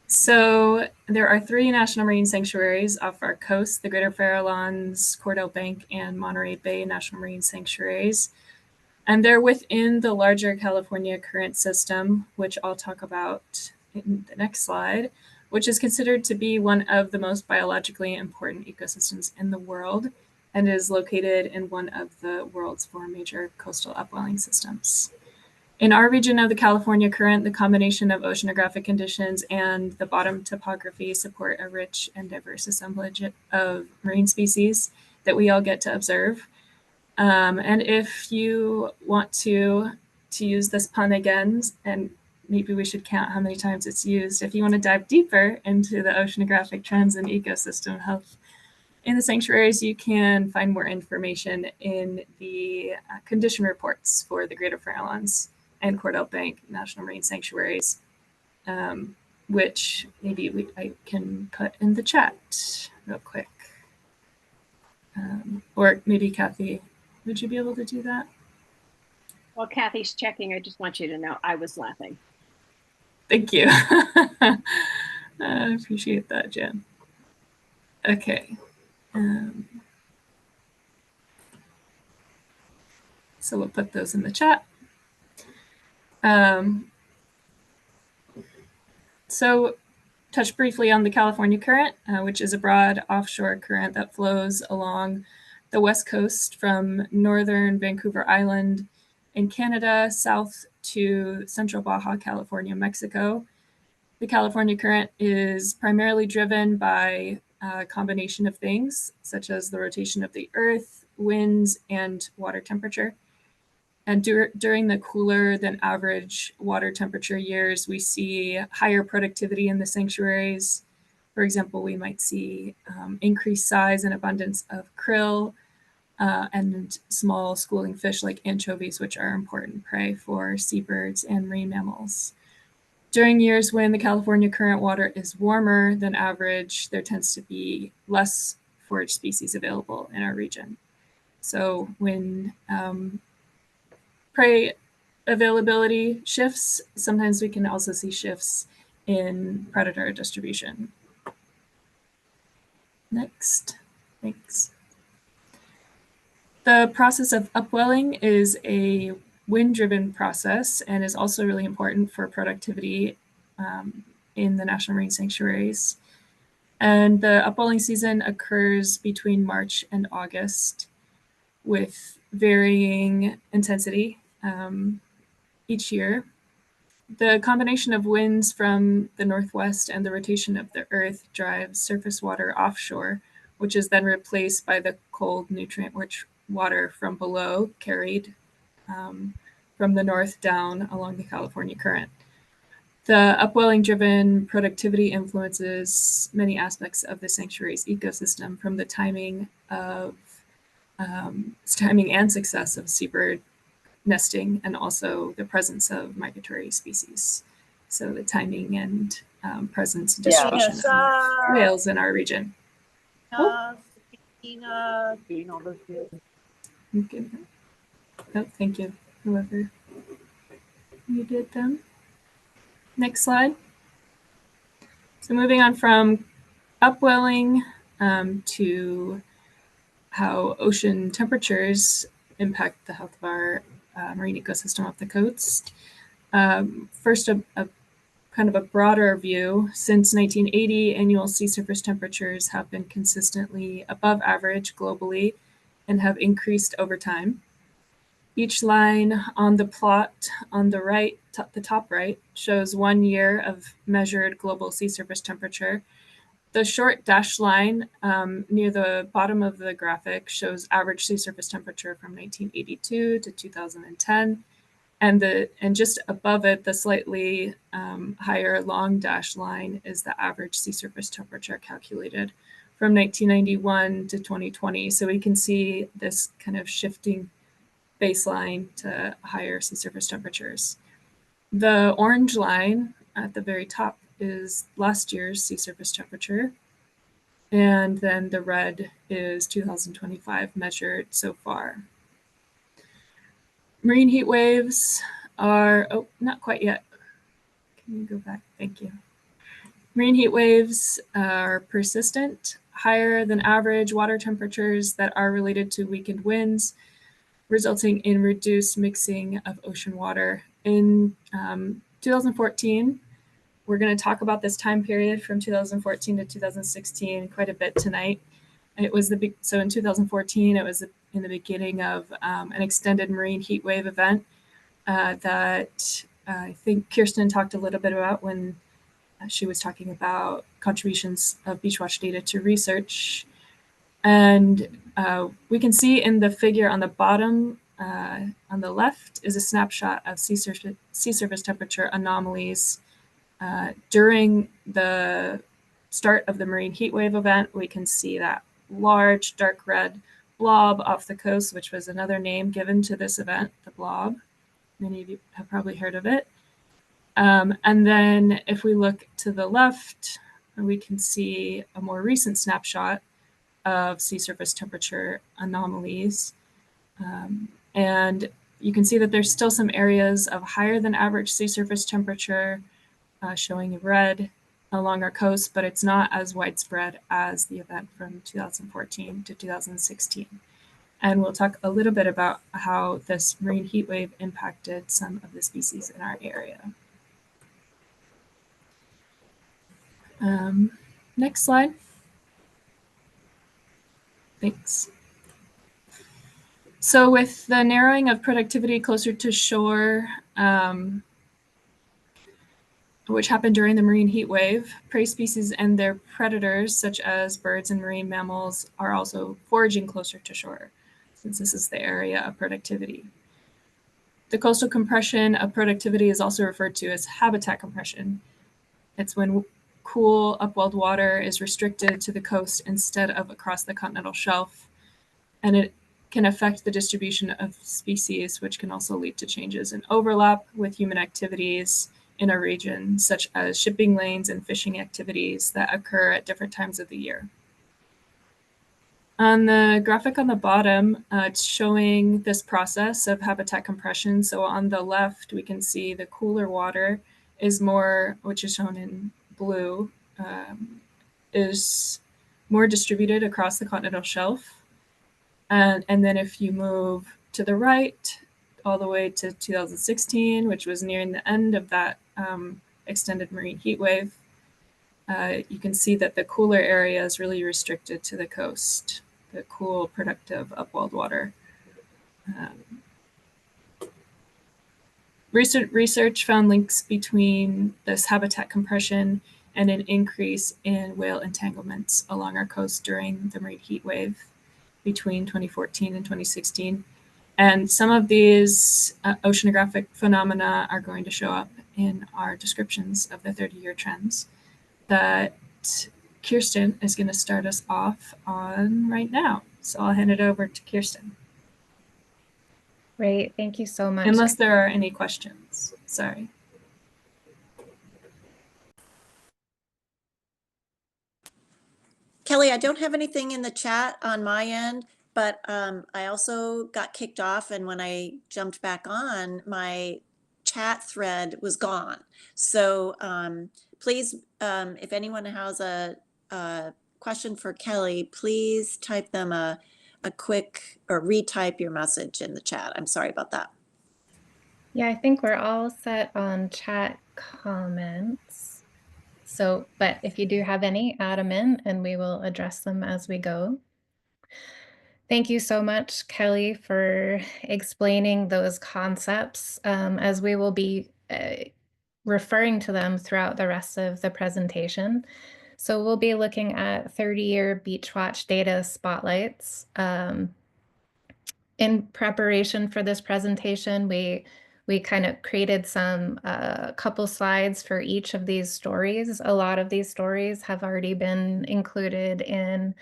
So there are 3 national marine sanctuaries off our coast: the Greater Farallones, Cordell Bank, and Monterey Bay National Marine Sanctuaries. And they're within the larger California Current System, which I'll talk about in the next slide, which is considered to be one of the most biologically important ecosystems in the world and is located in one of the world's 4 major coastal upwelling systems. In our region of the California Current, the combination of oceanographic conditions and the bottom topography support a rich and diverse assemblage of marine species that we all get to observe. And if you want to use this pun again, and maybe we should count how many times it's used, if you want to dive deeper into the oceanographic trends and ecosystem health in the sanctuaries, you can find more information in the condition reports for the Greater Farallones and Cordell Bank National Marine Sanctuaries, which maybe I can put in the chat real quick. Or maybe Kathy, would you be able to do that? While Kathy's checking, I just want you to know I was laughing. Thank you. I appreciate that, Jen. Okay. So we'll put those in the chat. So touch briefly on the California Current, which is a broad offshore current that flows along the west coast from northern Vancouver Island in Canada south to central Baja California, Mexico. The California Current is primarily driven by a combination of things, such as the rotation of the Earth, winds, and water temperature. And during the cooler than average water temperature years, we see higher productivity in the sanctuaries, For example, we might see increased size and abundance of krill and small schooling fish like anchovies, which are important prey for seabirds and marine mammals. During years when the California current water is warmer than average, there tends to be less forage species available in our region. So when prey availability shifts, sometimes we can also see shifts in predator distribution. Next, thanks. The process of upwelling is a wind-driven process and is also really important for productivity in the National Marine Sanctuaries. And the upwelling season occurs between March and August with varying intensity each year. The combination of winds from the northwest and the rotation of the earth drives surface water offshore, which is then replaced by the cold, nutrient-rich water from below, carried from the north down along the California current. The upwelling-driven productivity influences many aspects of the sanctuary's ecosystem, from the timing and success of seabird nesting, and also the presence of migratory species. So the timing and presence and distribution of whales in our region. Oh, thank you, whoever you did them. Next slide. So moving on from upwelling to how ocean temperatures impact the health of our marine ecosystem off the coast. First, a kind of a broader view. Since 1980, annual sea surface temperatures have been consistently above average globally and have increased over time. Each line on the plot on the right, the top right, shows 1 year of measured global sea surface temperature. The short dashed line near the bottom of the graphic shows average sea surface temperature from 1982 to 2010. And just above it, the slightly higher long dashed line is the average sea surface temperature calculated from 1991 to 2020. So we can see this kind of shifting baseline to higher sea surface temperatures. The orange line at the very top is last year's sea surface temperature. And then the red is 2025 measured so far. Marine heat waves are, oh, not quite yet. Can you go back? Thank you. Marine heat waves are persistent, higher than average water temperatures that are related to weakened winds, resulting in reduced mixing of ocean water. In 2014, we're going to talk about this time period from 2014 to 2016 quite a bit tonight. It was so in 2014, it was in the beginning of an extended marine heat wave event that I think Kirsten talked a little bit about when she was talking about contributions of Beachwatch data to research. And we can see in the figure on the bottom on the left is a snapshot of sea surface temperature anomalies during the start of the marine heat wave event. We can see that large dark red blob off the coast, which was another name given to this event, the blob. Many of you have probably heard of it. And then if we look to the left, we can see a more recent snapshot of sea surface temperature anomalies. And you can see that there's still some areas of higher than average sea surface temperature showing in red along our coast, but it's not as widespread as the event from 2014 to 2016. And we'll talk a little bit about how this marine heat wave impacted some of the species in our area. Next slide. Thanks. So with the narrowing of productivity closer to shore, which happened during the marine heat wave, prey species and their predators, such as birds and marine mammals, are also foraging closer to shore, since this is the area of productivity. The coastal compression of productivity is also referred to as habitat compression. It's when cool upwelled water is restricted to the coast instead of across the continental shelf. And it can affect the distribution of species, which can also lead to changes in overlap with human activities in a region, such as shipping lanes and fishing activities that occur at different times of the year. On the graphic on the bottom, it's showing this process of habitat compression. So on the left, we can see the cooler water is more, which is shown in blue, is more distributed across the continental shelf. And then if you move to the right, all the way to 2016, which was nearing the end of that extended marine heat wave, you can see that the cooler area is really restricted to the coast, the cool, productive upwelled water. Research found links between this habitat compression and an increase in whale entanglements along our coast during the marine heat wave between 2014 and 2016. And some of these oceanographic phenomena are going to show up in our descriptions of the 30-year trends that Kirsten is going to start us off on right now. So I'll hand it over to Kirsten. Great, thank you so much. Unless there are any questions, sorry. Kelly, I don't have anything in the chat on my end, but I also got kicked off, and when I jumped back on, my chat thread was gone. So please, if anyone has a question for Kelly, please type them a quick or retype your message in the chat. I'm sorry about that. Yeah, I think we're all set on chat comments. So, but if you do have any, add them in and we will address them as we go. Thank you so much, Kelly, for explaining those concepts, as we will be referring to them throughout the rest of the presentation. So we'll be looking at 30-year Beachwatch data spotlights. In preparation for this presentation, we kind of created some couple slides for each of these stories. A lot of these stories have already been included in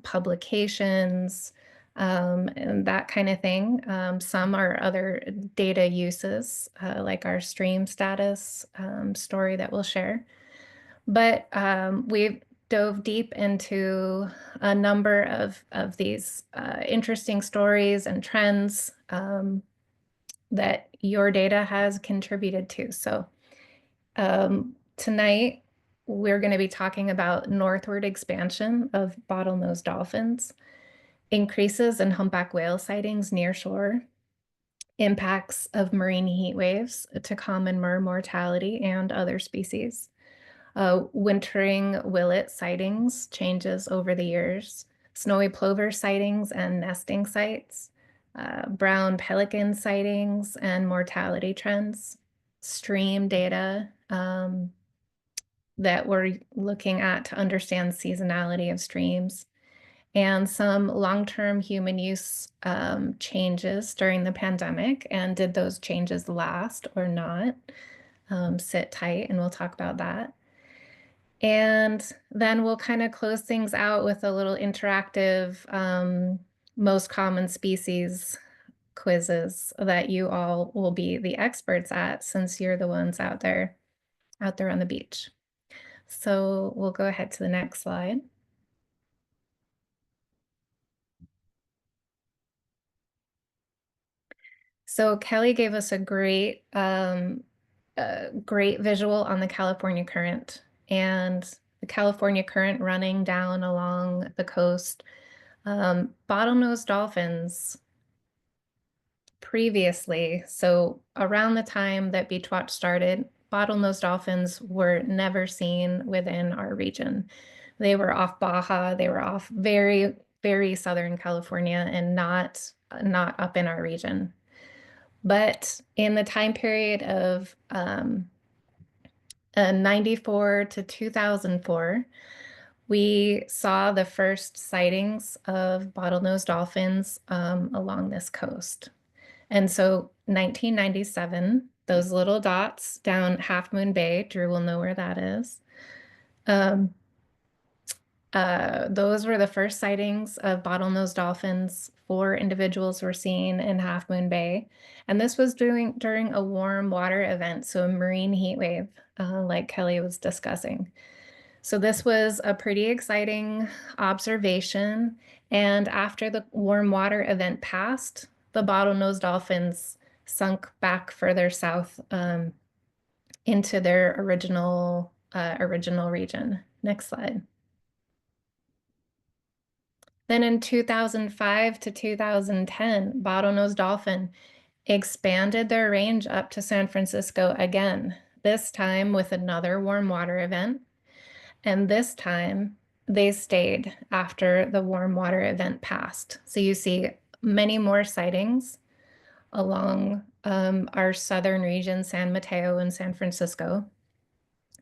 publications and that kind of thing. Some are other data uses, like our stream status story that we'll share. But we've dove deep into a number of these interesting stories and trends that your data has contributed to. So tonight, we're going to be talking about northward expansion of bottlenose dolphins, increases in humpback whale sightings near shore, impacts of marine heat waves to common mer mortality and other species, wintering willet sightings, changes over the years, snowy plover sightings and nesting sites, brown pelican sightings and mortality trends, stream data that we're looking at to understand seasonality of streams, and some long-term human use changes during the pandemic, and did those changes last or not? Sit tight and we'll talk about that. And then we'll kind of close things out with a little interactive most common species quizzes that you all will be the experts at, since you're the ones out there on the beach. So we'll go ahead to the next slide. So Kelly gave us a great visual on the California Current, and the California Current running down along the coast. Bottlenose dolphins previously, so around the time that Beachwatch started, bottlenose dolphins were never seen within our region. They were off Baja, they were off very, very Southern California, and not up in our region. But in the time period of 94 to 2004, we saw the first sightings of bottlenose dolphins along this coast. And so 1997, those little dots down Half Moon Bay, Drew will know where that is. Um, those were the first sightings of bottlenose dolphins. 4 individuals were seen in Half Moon Bay. And this was during a warm water event, so a marine heat wave, like Kelly was discussing. So this was a pretty exciting observation. And after the warm water event passed, the bottlenose dolphins sunk back further south into their original region. Next slide. Then in 2005 to 2010, bottlenose dolphin expanded their range up to San Francisco again, this time with another warm water event. And this time they stayed after the warm water event passed. So you see many more sightings along our southern region, San Mateo and San Francisco.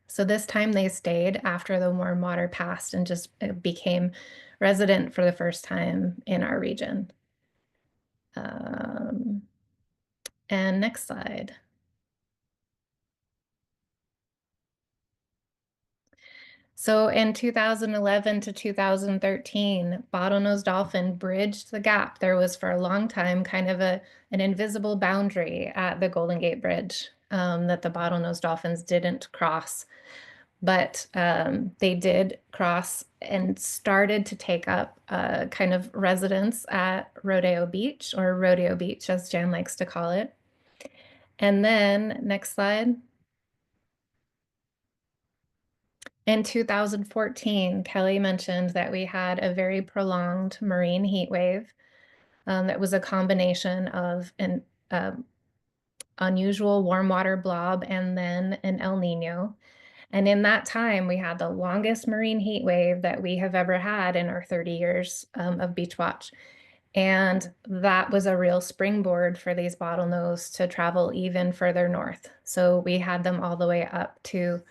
So this time they stayed after the warm water passed and just became resident for the first time in our region. And next slide. So in 2011 to 2013, bottlenose dolphin bridged the gap. There was for a long time kind of an invisible boundary at the Golden Gate Bridge that the bottlenose dolphins didn't cross. But they did cross and started to take up kind of residence at Rodeo Beach, or Rodeo Beach, as Jan likes to call it. And then, next slide. In 2014, Kelly mentioned that we had a very prolonged marine heat wave that was a combination of an unusual warm water blob and then an El Nino. And in that time, we had the longest marine heat wave that we have ever had in our 30 years of Beach Watch. And that was a real springboard for these bottlenose to travel even further north. So we had them all the way up to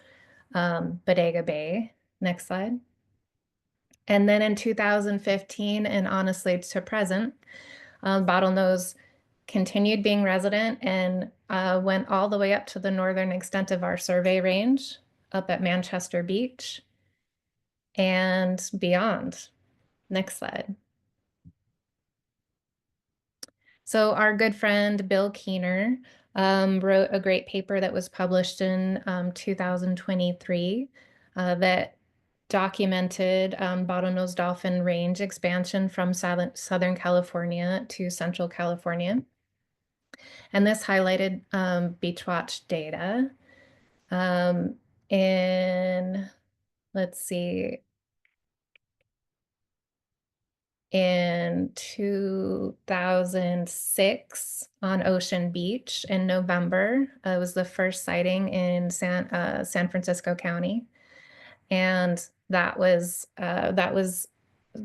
Bodega Bay. Next slide. And then in 2015, and honestly to present, bottlenose continued being resident and went all the way up to the northern extent of our survey range, up at Manchester Beach and beyond. Next slide. So our good friend Bill Keener wrote a great paper that was published in 2023 that documented bottlenose dolphin range expansion from Southern California to Central California. And this highlighted Beach Watch data. Let's see, in 2006 on Ocean Beach in November, it was the first sighting in San Francisco County. And that was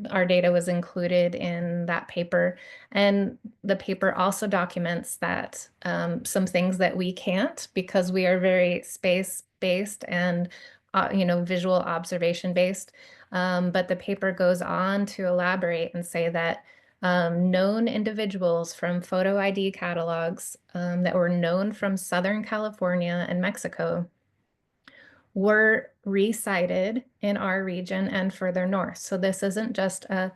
our data was included in that paper. And the paper also documents that some things that we can't, because we are very space-based and visual observation-based. But the paper goes on to elaborate and say that known individuals from photo ID catalogs that were known from Southern California and Mexico were resighted in our region and further north. So this isn't just a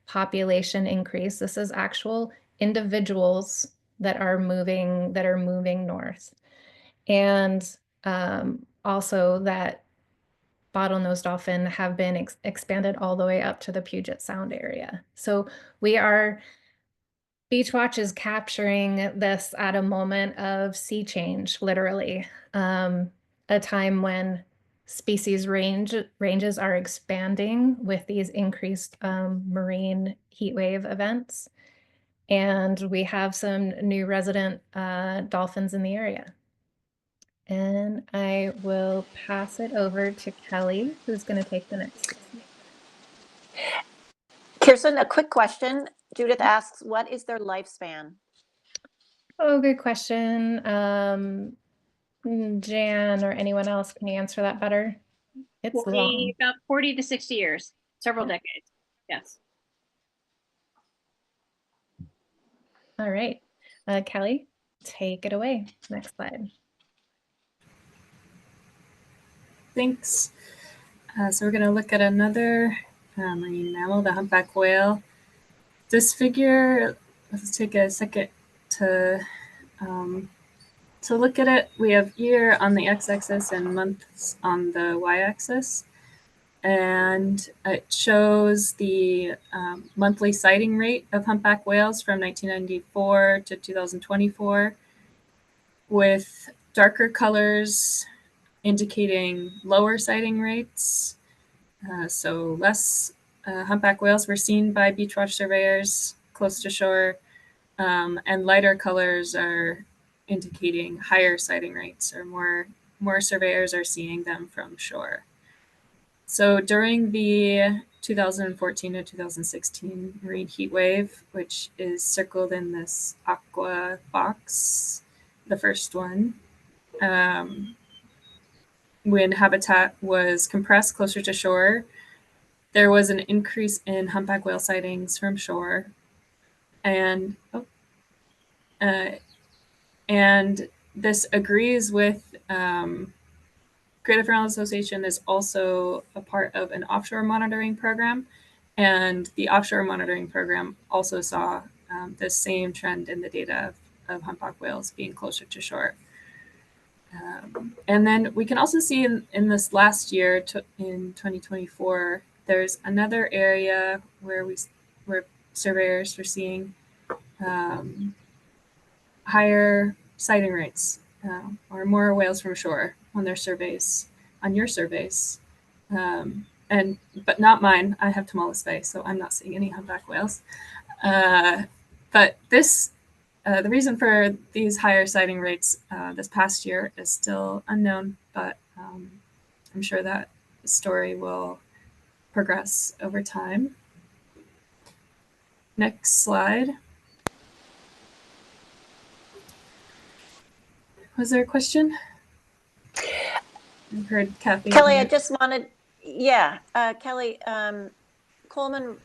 population increase. This is actual individuals that are moving north. And also that bottlenose dolphin have been expanded all the way up to the Puget Sound area. So Beach Watch is capturing this at a moment of sea change, literally. A time when species ranges are expanding with these increased marine heat wave events. And we have some new resident dolphins in the area. And I will pass it over to Kelly, who's going to take the next. Kirsten, a quick question. Judith asks, what is their lifespan? Oh, good question. Jan or anyone else, can you answer that better? It's long. About 40 to 60 years, several decades. Yes. All right. Kelly, take it away. Next slide. Thanks. So we're going to look at another marine mammal, the humpback whale. This figure, let's take a second to look at it. We have year on the x-axis and months on the y-axis. And it shows the monthly sighting rate of humpback whales from 1994 to 2024, with darker colors indicating lower sighting rates. So less humpback whales were seen by Beachwatch surveyors close to shore, and lighter colors are indicating higher sighting rates, or more surveyors are seeing them from shore. So during the 2014 to 2016 marine heat wave, which is circled in this aqua box, the first one, when habitat was compressed closer to shore, there was an increase in humpback whale sightings from shore. And this agrees with Greater Fairland Association is also a part of an offshore monitoring program, and the offshore monitoring program also saw the same trend in the data of humpback whales being closer to shore. And then we can also see in this last year, in 2024, there's another area where surveyors were seeing higher sighting rates, or more whales from shore on their surveys, on your surveys. But not mine. I have Tomales Bay, so I'm not seeing any humpback whales. But the reason for these higher sighting rates this past year is still unknown, but I'm sure that the story will progress over time. Next slide. Was there a question? I've heard Kathy. Kelly, I just wanted, Kelly, Coleman,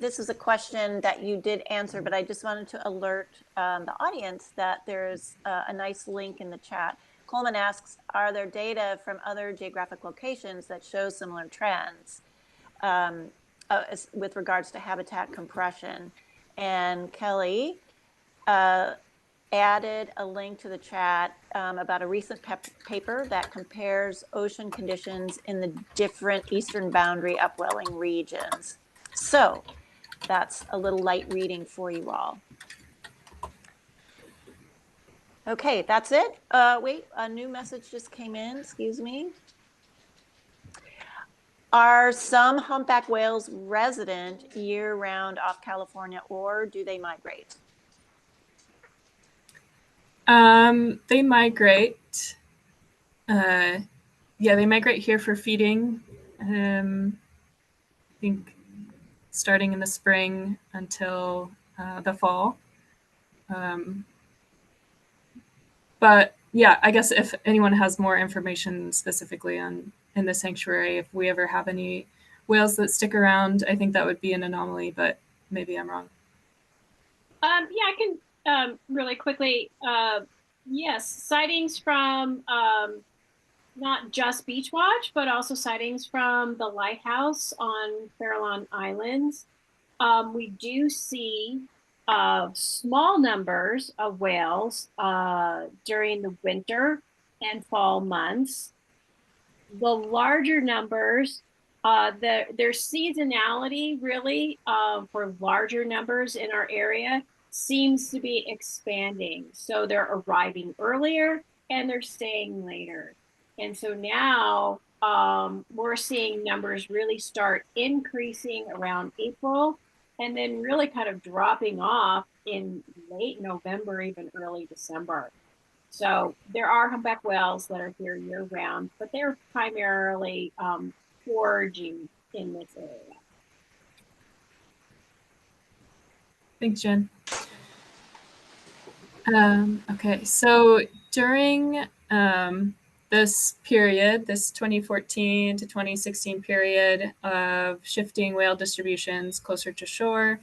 this is a question that you did answer, but I just wanted to alert the audience that there's a nice link in the chat. Coleman asks, are there data from other geographic locations that show similar trends with regards to habitat compression? And Kelly added a link to the chat about a recent paper that compares ocean conditions in the different eastern boundary upwelling regions. So that's a little light reading for you all. Okay, that's it. Wait, a new message just came in, excuse me. Are some humpback whales resident year-round off California, or do they migrate? They migrate. They migrate here for feeding. I think starting in the spring until the fall. But yeah, I guess if anyone has more information specifically in the sanctuary, if we ever have any whales that stick around, I think that would be an anomaly, but maybe I'm wrong. I can really quickly. Yes, sightings from not just Beachwatch, but also sightings from the lighthouse on Farallon Islands. We do see small numbers of whales during the winter and fall months. The larger numbers, their seasonality really for larger numbers in our area seems to be expanding. So they're arriving earlier and they're staying later. And so now we're seeing numbers really start increasing around April and then really kind of dropping off in late November, even early December. So there are humpback whales that are here year round, but they're primarily foraging in this area. Thanks, Jen. Okay, so during this period, this 2014 to 2016 period of shifting whale distributions closer to shore,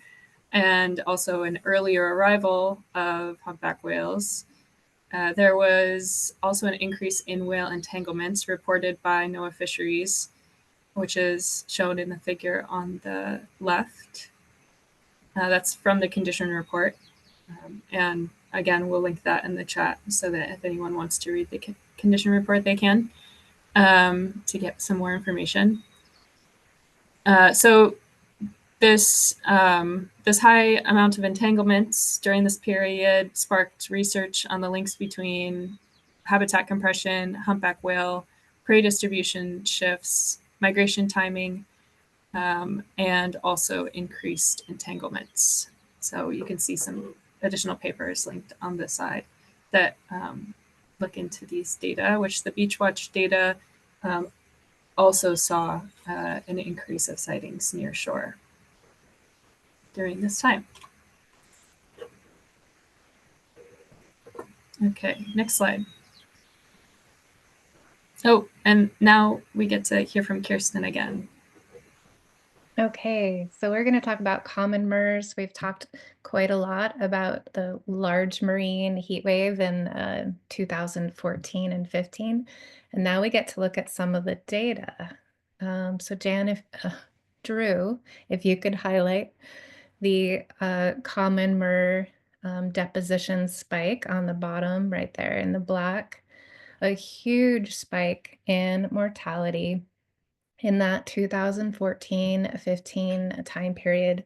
and also an earlier arrival of humpback whales, there was also an increase in whale entanglements reported by NOAA Fisheries. which is shown in the figure on the left. That's from the condition report. And again, we'll link that in the chat so that if anyone wants to read the condition report, they can, to get some more information. So this high amount of entanglements during this period sparked research on the links between habitat compression, humpback whale, prey distribution shifts, migration timing, and also increased entanglements. So you can see some additional papers linked on this side that look into these data, which the Beachwatch data also saw an increase of sightings near shore during this time. Okay, next slide. Oh, and now we get to hear from Kirsten again. Okay, so we're going to talk about common MERS. We've talked quite a lot about the large marine heat wave in 2014 and 15, and now we get to look at some of the data. So Jan, Drew, if you could highlight the common MER deposition spike on the bottom right there in the black, a huge spike in mortality in that 2014-15 time period,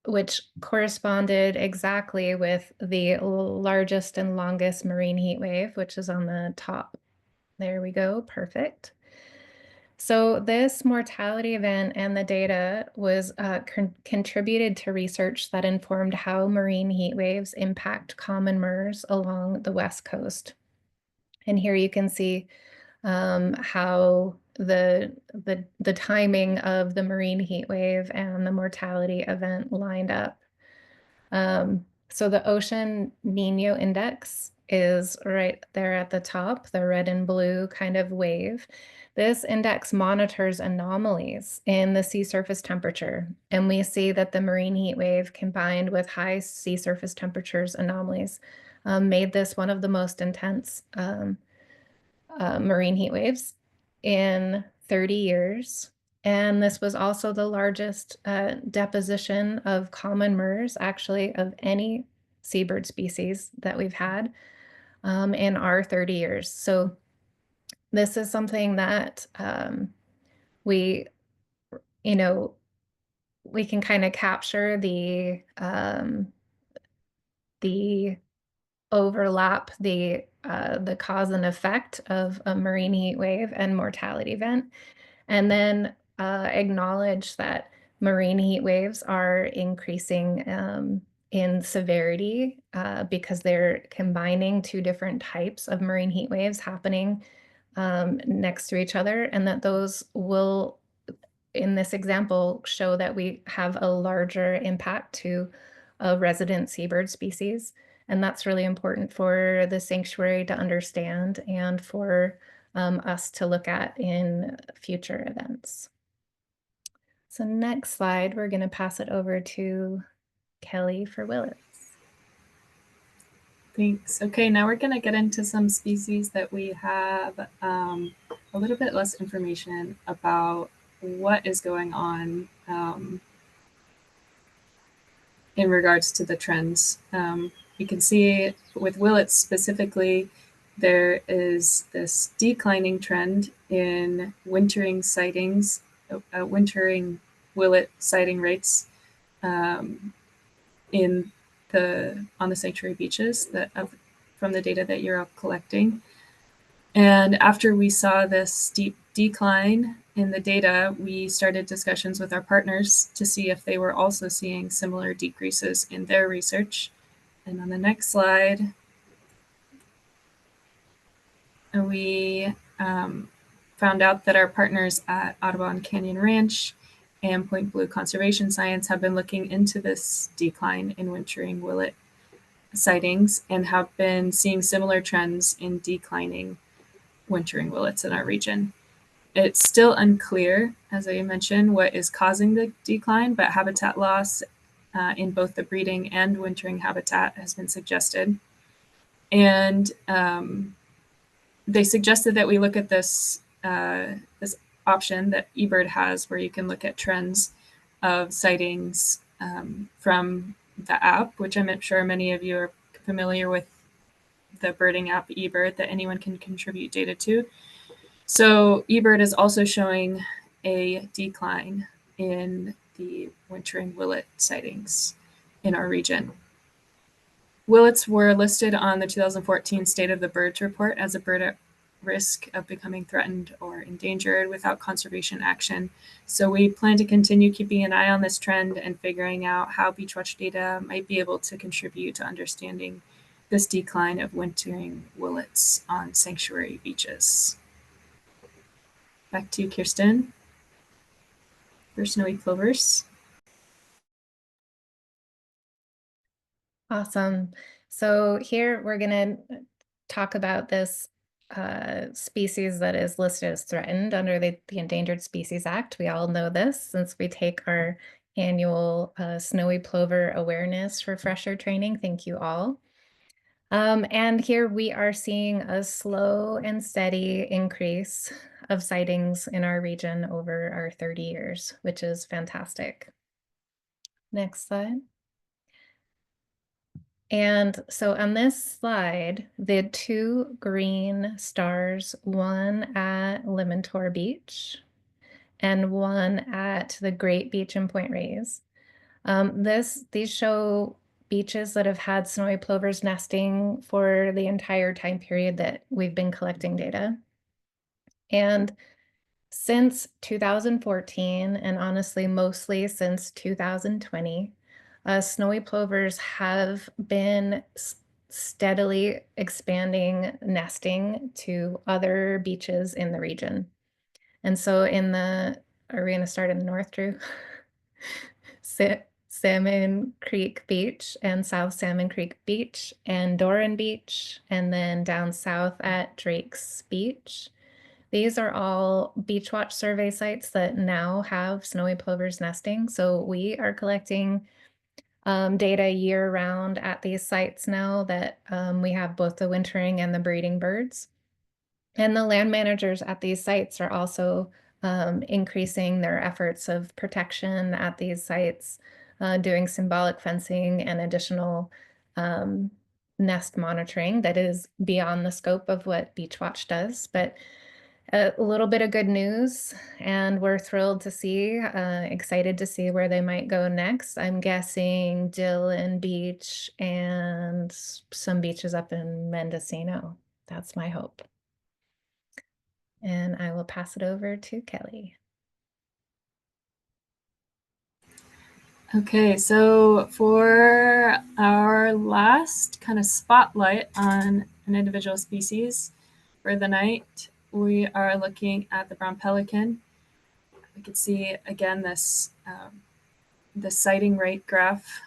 which corresponded exactly with the largest and longest marine heat wave, which is on the top. There we go, perfect. So this mortality event and the data was contributed to research that informed how marine heat waves impact common MERS along the West Coast. And here you can see how the timing of the marine heat wave and the mortality event lined up. So the Ocean Nino Index is right there at the top, the red and blue kind of wave. This index monitors anomalies in the sea surface temperature, and we see that the marine heat wave combined with high sea surface temperatures anomalies made this one of the most intense marine heat waves in 30 years. And this was also the largest deposition of common MERS, actually, of any seabird species that we've had in our 30 years. So this is something that we can kind of capture the overlap, the cause and effect of a marine heat wave and mortality event, and then acknowledge that marine heat waves are increasing in severity because they're combining two different types of marine heat waves happening next to each other, and that those will, in this example, show that we have a larger impact to a resident seabird species. And that's really important for the sanctuary to understand and for us to look at in future events. So next slide, we're going to pass it over to Kelly for Willits. Thanks. Okay, now we're going to get into some species that we have a little bit less information about what is going on in regards to the trends. You can see with Willets specifically, there is this declining trend in wintering sightings, wintering Willet sighting rates on the sanctuary beaches from the data that you're all collecting. And after we saw this steep decline in the data, we started discussions with our partners to see if they were also seeing similar decreases in their research. And on the next slide, we found out that our partners at Audubon Canyon Ranch and Point Blue Conservation Science have been looking into this decline in wintering Willet sightings and have been seeing similar trends in declining wintering Willets in our region. It's still unclear, as I mentioned, what is causing the decline, but habitat loss in both the breeding and wintering habitat has been suggested. And they suggested that we look at this this option that eBird has, where you can look at trends of sightings from the app, which I'm sure many of you are familiar with, the birding app eBird that anyone can contribute data to. So eBird is also showing a decline in the wintering willet sightings in our region. Willets were listed on the 2014 State of the Birds report as a bird at risk of becoming threatened or endangered without conservation action. So we plan to continue keeping an eye on this trend and figuring out how Beachwatch data might be able to contribute to understanding this decline of wintering willets on sanctuary beaches. Back to you, Kirsten, for snowy plovers. Awesome. So here we're going to talk about this species that is listed as threatened under the Endangered Species Act. We all know this since we take our annual snowy plover awareness refresher training. Thank you all. And here we are seeing a slow and steady increase of sightings in our region over our 30 years, which is fantastic. Next slide. And so on this slide, the two green stars, one at Limantour Beach and one at the Great Beach in Point Reyes. These show beaches that have had snowy plovers nesting for the entire time period that we've been collecting data. And since 2014, and honestly, mostly since 2020, snowy plovers have been steadily expanding nesting to other beaches in the region. And so are we going to start in the north, Drew? Salmon Creek Beach and South Salmon Creek Beach and Doran Beach, and then down south at Drake's Beach. These are all Beachwatch survey sites that now have snowy plovers nesting. So we are collecting data year round at these sites now that we have both the wintering and the breeding birds. And the land managers at these sites are also increasing their efforts of protection at these sites, doing symbolic fencing and additional nest monitoring that is beyond the scope of what Beachwatch does. But a little bit of good news, and we're thrilled to see, excited to see where they might go next. I'm guessing Dillon Beach and some beaches up in Mendocino. That's my hope. And I will pass it over to Kelly. Okay, so for our last kind of spotlight on an individual species for the night, we are looking at the brown pelican. We can see again this the sighting rate graph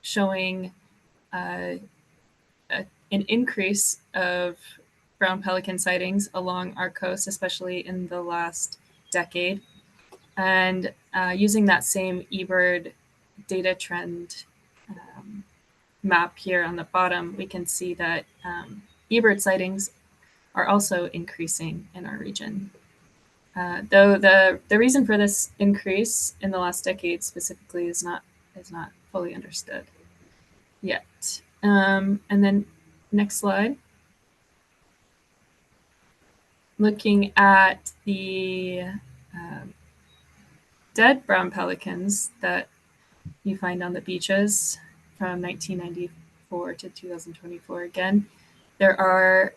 showing an increase of brown pelican sightings along our coast, especially in the last decade. And using that same eBird data trend map here on the bottom, we can see that eBird sightings are also increasing in our region. Though the reason for this increase in the last decade specifically is not fully understood yet. And then next slide. Looking at the dead brown pelicans that you find on the beaches from 1994 to 2024 again, there are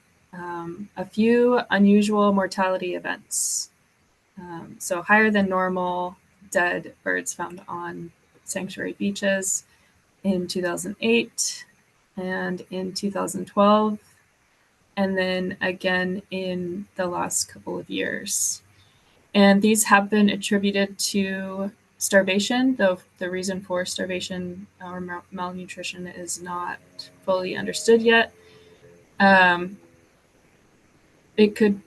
a few unusual mortality events. So higher than normal dead birds found on sanctuary beaches in 2008 and in 2012, and then again in the last couple of years. And these have been attributed to starvation, though the reason for starvation or malnutrition is not fully understood yet. It could,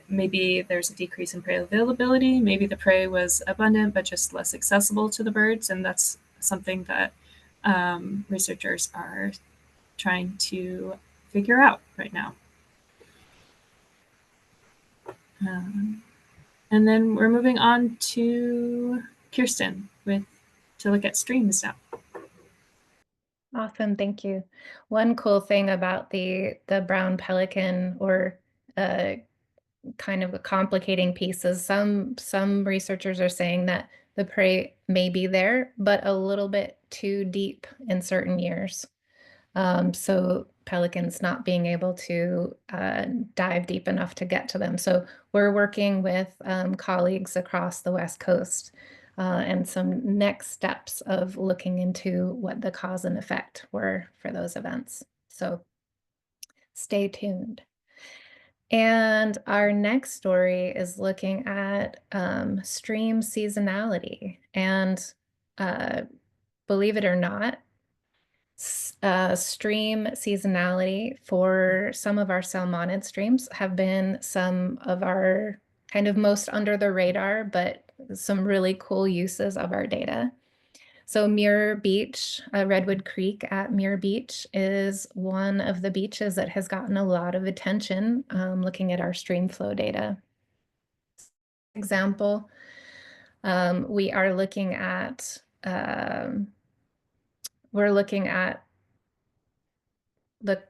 maybe there's a decrease in prey availability. Maybe the prey was abundant, but just less accessible to the birds. And that's something that researchers are trying to figure out right now. And then we're moving on to Kirsten to look at streams now. Awesome, thank you. One cool thing about the brown pelican, or kind of a complicating piece, is some researchers are saying that the prey may be there, but a little bit too deep in certain years. So pelicans not being able to dive deep enough to get to them. So we're working with colleagues across the West Coast and some next steps of looking into what the cause and effect were for those events. So stay tuned. And our next story is looking at stream seasonality. And believe it or not, stream seasonality for some of our salmonid streams have been some of our kind of most under the radar, but some really cool uses of our data. So Muir Beach, Redwood Creek at Muir Beach, is one of the beaches that has gotten a lot of attention looking at our stream flow data. Example, we are looking at the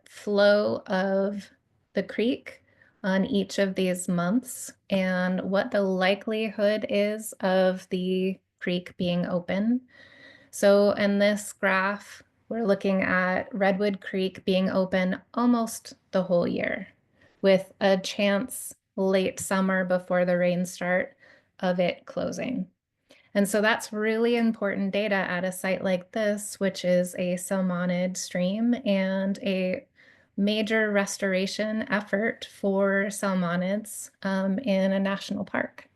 flow of the creek on each of these months and what the likelihood is of the creek being open. So in this graph, we're looking at Redwood Creek being open almost the whole year, with a chance late summer before the rains start of it closing. And so that's really important data at a site like this, which is a salmonid stream and a major restoration effort for salmonids in a national park.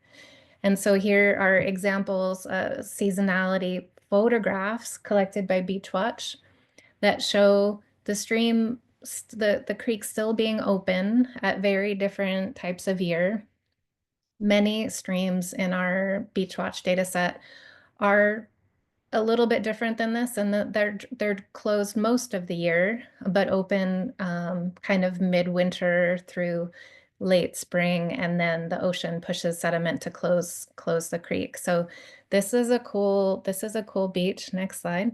And so here are examples of seasonality photographs collected by Beachwatch that show the stream, the creek still being open at very different types of year. Many streams in our Beachwatch data set are a little bit different than this, and they're closed most of the year, but open kind of midwinter through late spring, and then the ocean pushes sediment to close the creek. So this is a cool beach. Next slide.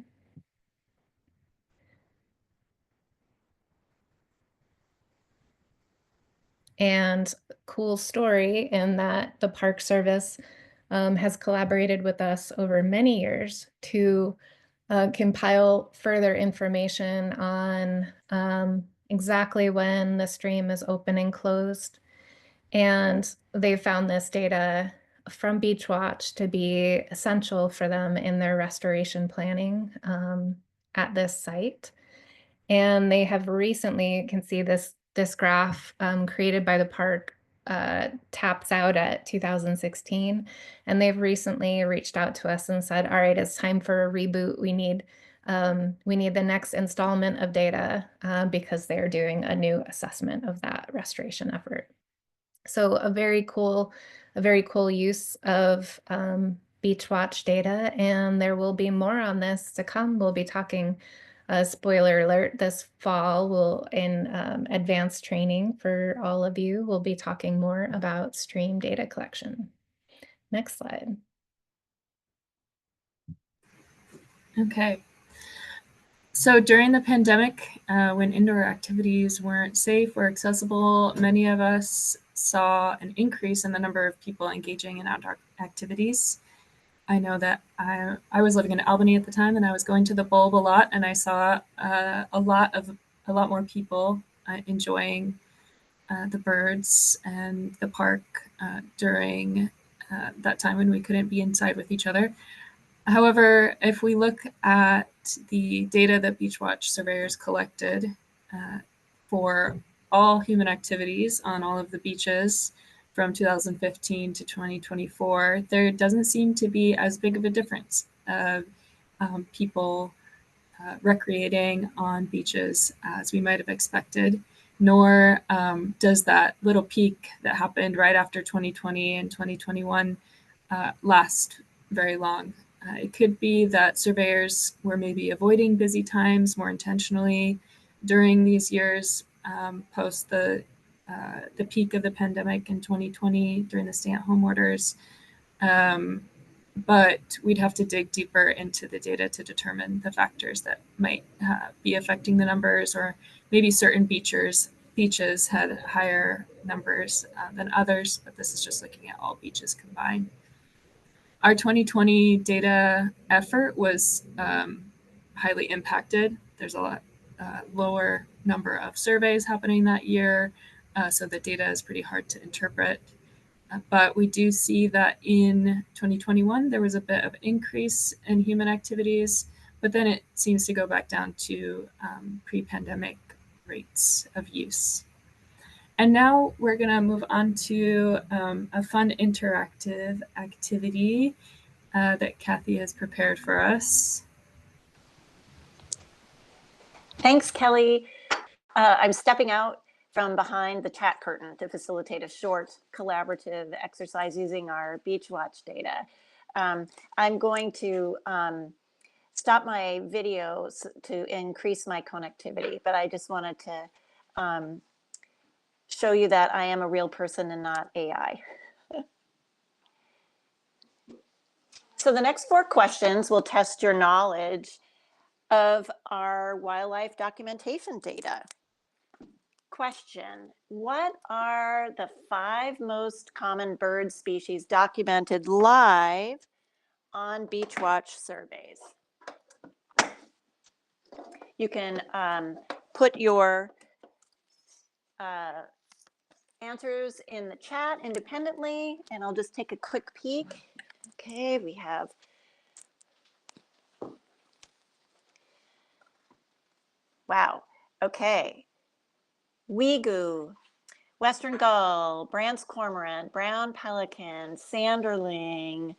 And cool story in that the Park Service has collaborated with us over many years to compile further information on exactly when the stream is open and closed. And they found this data from Beachwatch to be essential for them in their restoration planning at this site. And they have recently, you can see this graph created by the park taps out at 2016. And they've recently reached out to us and said, all right, it's time for a reboot. We need the next installment of data because they're doing a new assessment of that restoration effort. So a very cool use of Beachwatch data, and there will be more on this to come. We'll be talking, spoiler alert, this fall in advanced training for all of you, we'll be talking more about stream data collection. Next slide. Okay. So during the pandemic, when indoor activities weren't safe or accessible, many of us saw an increase in the number of people engaging in outdoor activities. I know that I was living in Albany at the time, and I was going to the Bulb a lot, and I saw a lot more people enjoying the birds and the park during that time when we couldn't be inside with each other. However, if we look at the data that Beachwatch surveyors collected for all human activities on all of the beaches from 2015 to 2024, there doesn't seem to be as big of a difference of people recreating on beaches as we might have expected, nor does that little peak that happened right after 2020 and 2021 last very long. It could be that surveyors were maybe avoiding busy times more intentionally during these years post the the peak of the pandemic in 2020 during the stay-at-home orders. But we'd have to dig deeper into the data to determine the factors that might be affecting the numbers, or maybe certain beaches had higher numbers than others, but this is just looking at all beaches combined. Our 2020 data effort was highly impacted. There's a lot lower number of surveys happening that year, so the data is pretty hard to interpret. But we do see that in 2021, there was a bit of increase in human activities, but then it seems to go back down to pre-pandemic rates of use. And now we're going to move on to a fun interactive activity that Kathy has prepared for us. Thanks, Kelly. I'm stepping out from behind the chat curtain to facilitate a short collaborative exercise using our Beach Watch data. I'm going to stop my video to increase my connectivity, but I just wanted to show you that I am a real person and not AI. So the next 4 questions will test your knowledge of our wildlife documentation data. Question: what are the 5 most common bird species documented live on Beach Watch surveys? You can put your answers in the chat independently, and I'll just take a quick peek. Okay, we have wow. Okay. Wegu, Western gull, Brandt's cormorant, brown pelican, sanderling,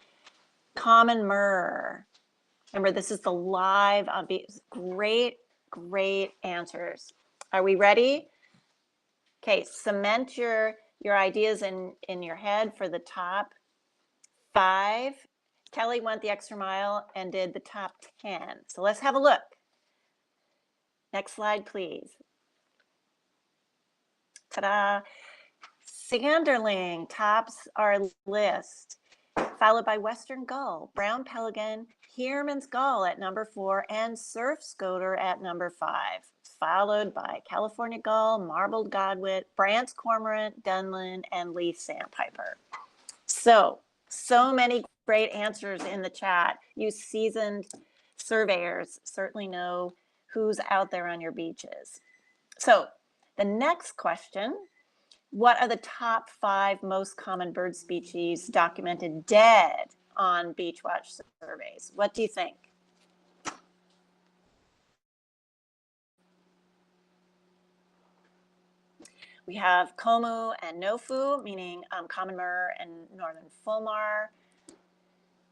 common murre. Remember, this is the live on great, great answers. Are we ready? Okay, cement your ideas in your head for the top 5. Kelly went the extra mile and did the top 10. So let's have a look. Next slide, please. Ta-da! Sanderling tops our list, followed by Western gull, brown pelican, Heermann's gull at number 4, and surf scoter at number 5, followed by California gull, marbled godwit, Brandt's cormorant, Dunlin, and leaf sandpiper. So many great answers in the chat. You seasoned surveyors certainly know who's out there on your beaches. So the next question: what are the top 5 most common bird species documented dead on Beach Watch surveys? What do you think? We have Komu and Nofu, meaning common murre and northern fulmar,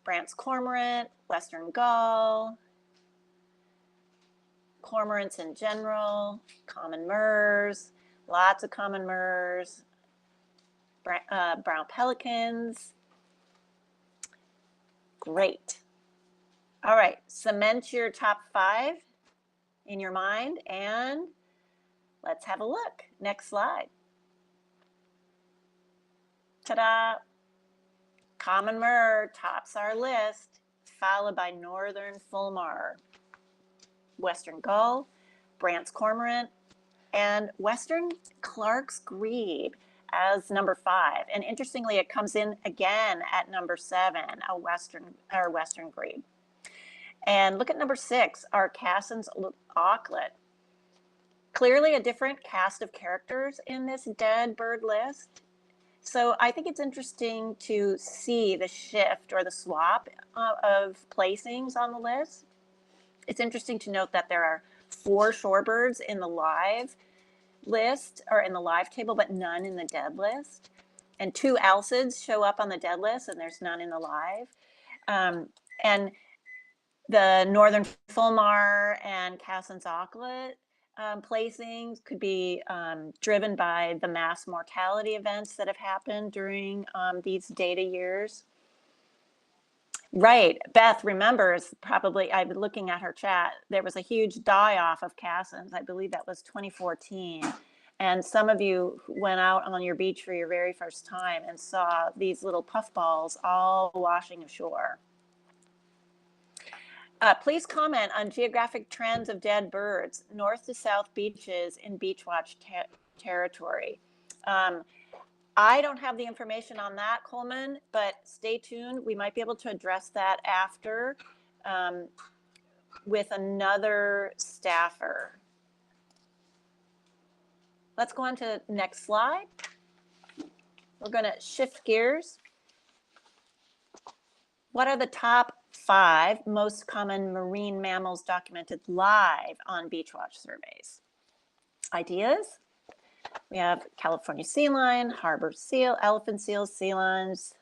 Brandt's cormorant, Western gull, cormorants in general, common murres, lots of common murres, brown pelicans. Great. All right, cement your top 5 in your mind and let's have a look. Next slide. Ta-da! Common murre tops our list, followed by northern fulmar, Western gull, Brandt's cormorant, and Western Clark's grebe as number 5. And interestingly, it comes in again at number 7, a Western grebe. And look at number 6, our Cassin's auklet. Clearly a different cast of characters in this dead bird list. So I think it's interesting to see the shift or the swap of placings on the list. It's interesting to note that there are 4 shorebirds in the live list or in the live table, but none in the dead list. And 2 alcids show up on the dead list and there's none in the live. And the northern fulmar and Cassin's auklet placings could be driven by the mass mortality events that have happened during these data years. Right, Beth remembers probably, I've been looking at her chat, there was a huge die-off of Cassin's, I believe that was 2014. And some of you went out on your beach for your very first time and saw these little puffballs all washing ashore. Please comment on geographic trends of dead birds, north to south beaches in Beach Watch territory. I don't have the information on that, Coleman, but stay tuned. We might be able to address that after with another staffer. Let's go on to the next slide. We're going to shift gears. What are the top 5 most common marine mammals documented live on Beach Watch surveys? Ideas? We have California sea lion, harbor seal, elephant seals, sea lions,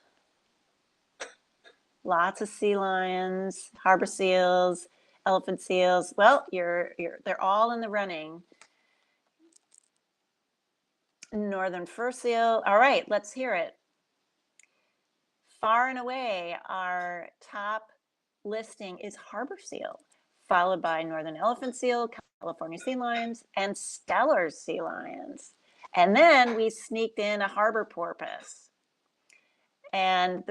lots of sea lions, harbor seals, elephant seals. Well, they're all in the running. Northern fur seal. All right, let's hear it. Far and away, our top listing is harbor seal, followed by northern elephant seal, California sea lions, and Steller sea lions. And then we sneaked in a harbor porpoise, and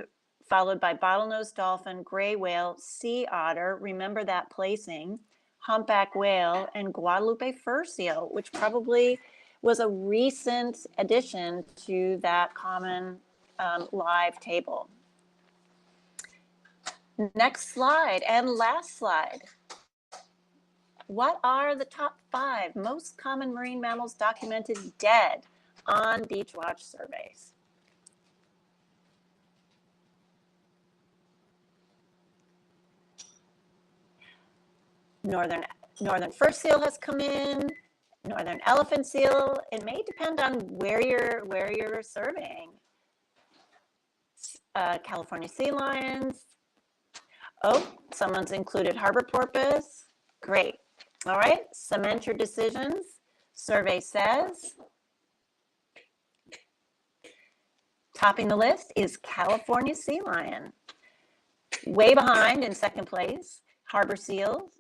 followed by bottlenose dolphin, gray whale, sea otter. Remember that placing, humpback whale, and Guadalupe fur seal, which probably was a recent addition to that common live table. Next slide and last slide. What are the top 5 most common marine mammals documented dead on Beach Watch surveys? Northern fur seal has come in. Northern elephant seal. It may depend on where you're surveying. California sea lions. Oh, someone's included harbor porpoise. Great. All right, cement your decisions. Survey says. Topping the list is California sea lion. Way behind in second place, harbor seals,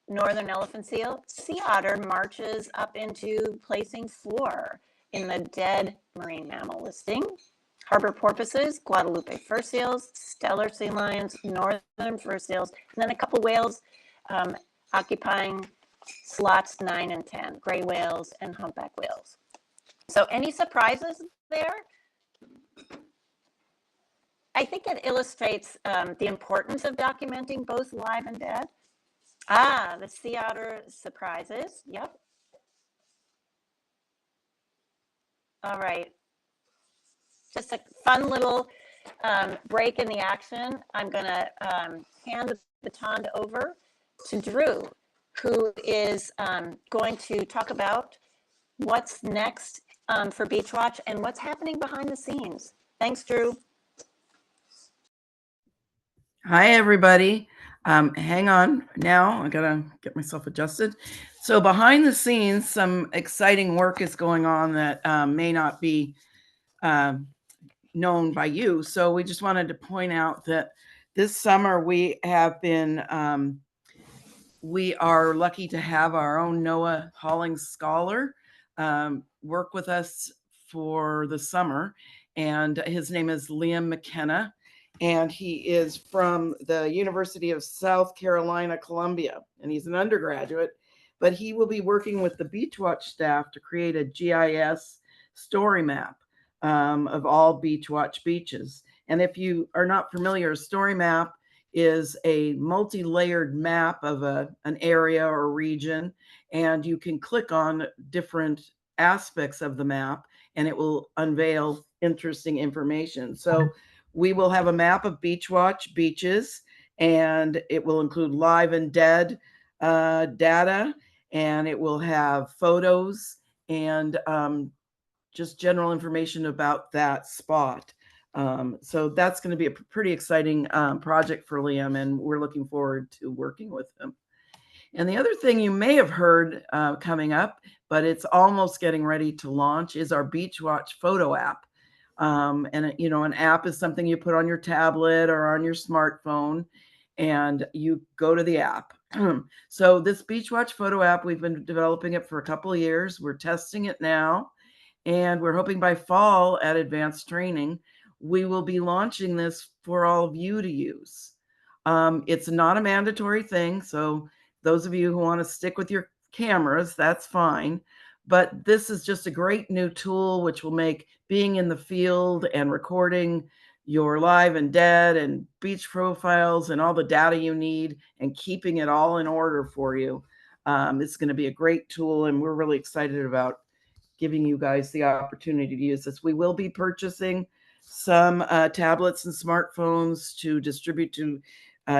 northern elephant seal. Sea otter marches up into placing 4 in the dead marine mammal listing. Harbor porpoises, Guadalupe fur seals, Steller sea lions, northern fur seals, and then a couple whales occupying slots 9 and 10, gray whales and humpback whales. So any surprises there? I think it illustrates the importance of documenting both live and dead. The sea otter surprises. Yep. All right. Just a fun little break in the action. I'm going to hand the baton over to Drew, who is going to talk about what's next for Beach Watch and what's happening behind the scenes. Thanks, Drew. Hi, everybody. Hang on now. I gotta get myself adjusted. So behind the scenes, some exciting work is going on that may not be known by you. So we just wanted to point out that this summer we have been, we are lucky to have our own Noah Hollings Scholar work with us for the summer. And his name is Liam McKenna. And he is from the University of South Carolina, Columbia. And he's an undergraduate, but he will be working with the Beach Watch staff to create a GIS story map of all Beach Watch beaches. And if you are not familiar, a story map is a multi-layered map of an area or region, and you can click on different aspects of the map and it will unveil interesting information. So we will have a map of Beach Watch beaches, and it will include live and dead data, and it will have photos and just general information about that spot. So that's going to be a pretty exciting project for Liam, and we're looking forward to working with him. And the other thing you may have heard coming up, but it's almost getting ready to launch, is our Beach Watch photo app. And you know, an app is something you put on your tablet or on your smartphone, and you go to the app. So this Beach Watch photo app, we've been developing it for a couple of years. We're testing it now, and we're hoping by fall at advanced training, we will be launching this for all of you to use. It's not a mandatory thing. So those of you who want to stick with your cameras, that's fine. But this is just a great new tool, which will make being in the field and recording your live and dead and beach profiles and all the data you need and keeping it all in order for you. It's going to be a great tool, and we're really excited about giving you guys the opportunity to use this. We will be purchasing some tablets and smartphones to distribute to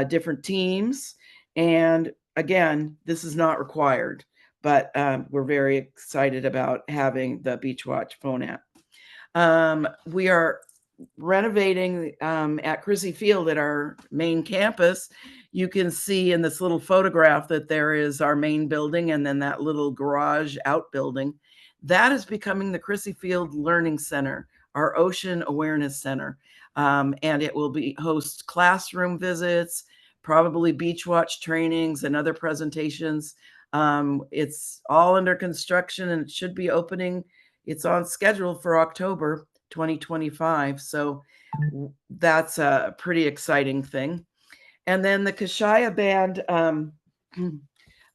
different teams. And again, this is not required, but we're very excited about having the Beach Watch phone app. We are renovating at Crissy Field at our main campus. You can see in this little photograph that there is our main building and then that little garage outbuilding. That is becoming the Crissy Field Learning Center, our Ocean Awareness Center. And it will be host classroom visits, probably Beach Watch trainings and other presentations. It's all under construction and it should be opening. It's on schedule for October 2025. So that's a pretty exciting thing. And then the Kashaya Band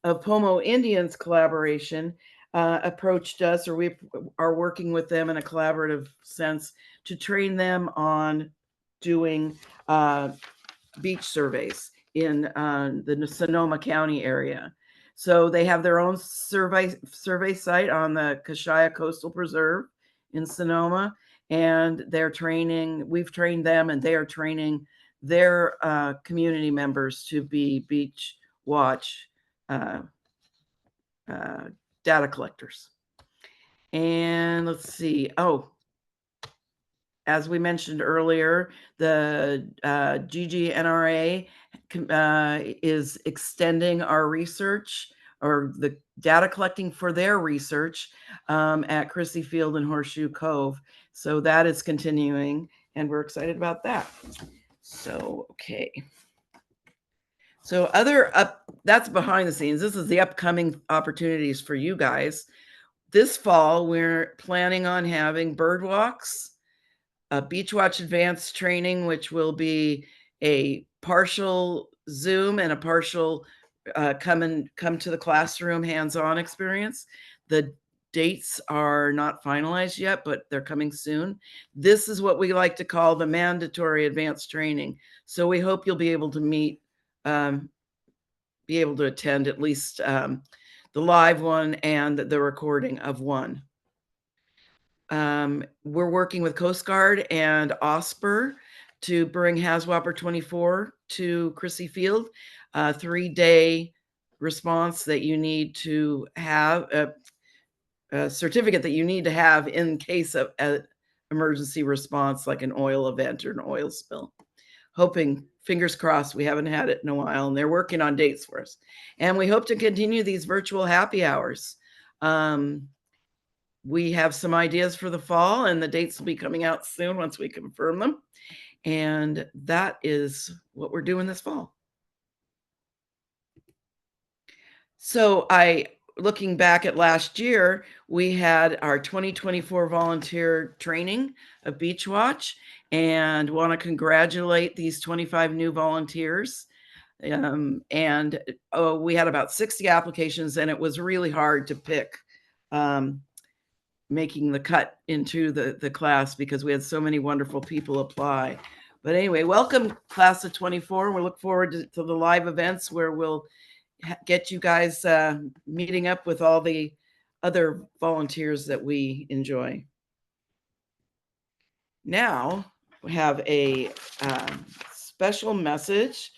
of Pomo Indians collaboration approached us, or we are working with them in a collaborative sense to train them on doing beach surveys in the Sonoma County area. So they have their own survey site on the Kashaya Coastal Preserve in Sonoma, and we've trained them, and they are training their community members to be Beach Watch data collectors. And let's see. Oh, as we mentioned earlier, the GGNRA is extending our research, or the data collecting for their research at Crissy Field and Horseshoe Cove. So that is continuing, and we're excited about that. So, okay. So that's behind the scenes. This is the upcoming opportunities for you guys. This fall, we're planning on having bird walks, a Beach Watch advanced training, which will be a partial Zoom and a partial come to the classroom hands-on experience. The dates are not finalized yet, but they're coming soon. This is what we like to call the mandatory advanced training. So we hope you'll be able to be able to attend at least the live one and the recording of one. We're working with Coast Guard and OSPR to bring HAZWOPER 24 to Crissy Field, a 3-day response that you need to have, a certificate that you need to have in case of an emergency response, like an oil event or an oil spill. Hoping, fingers crossed, we haven't had it in a while, and they're working on dates for us. And we hope to continue these virtual happy hours. We have some ideas for the fall, and the dates will be coming out soon once we confirm them. And that is what we're doing this fall. So looking back at last year, we had our 2024 volunteer training of Beach Watch, and want to congratulate these 25 new volunteers. We had about 60 applications, and it was really hard to pick making the cut into the class because we had so many wonderful people apply. But anyway, welcome class of 24. We look forward to the live events where we'll get you guys meeting up with all the other volunteers that we enjoy. Now we have a special message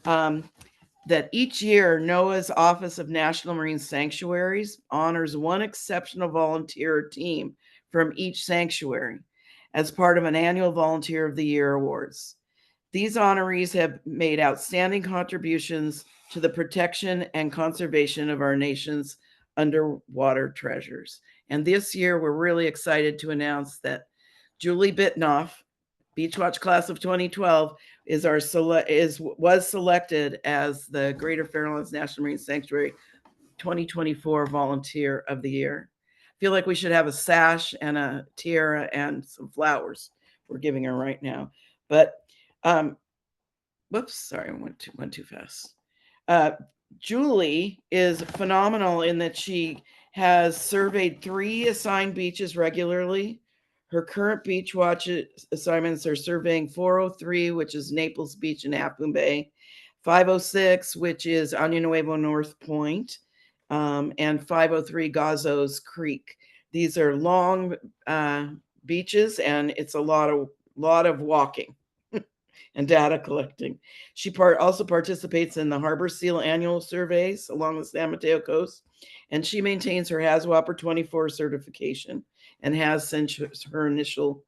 that each year NOAA's Office of National Marine Sanctuaries honors one exceptional volunteer team from each sanctuary as part of an annual Volunteer of the Year awards. These honorees have made outstanding contributions to the protection and conservation of our nation's underwater treasures. And this year, we're really excited to announce that Julie Bitnoff, Beach Watch class of 2012, was selected as the Greater Fairlands National Marine Sanctuary 2024 Volunteer of the Year. I feel like we should have a sash and a tiara and some flowers we're giving her right now. But whoops, sorry, I went too fast. Julie is phenomenal in that she has surveyed 3 assigned beaches regularly. Her current beach watch assignments are surveying 403, which is Naples Beach and Half Moon Bay, 506, which is Año Nuevo North Point, and 503 Gazos Creek. These are long beaches, and it's a lot of walking and data collecting. She also participates in the Harbor Seal annual surveys along the San Mateo coast, and she maintains her HAZWOPER 24 certification and has since her initial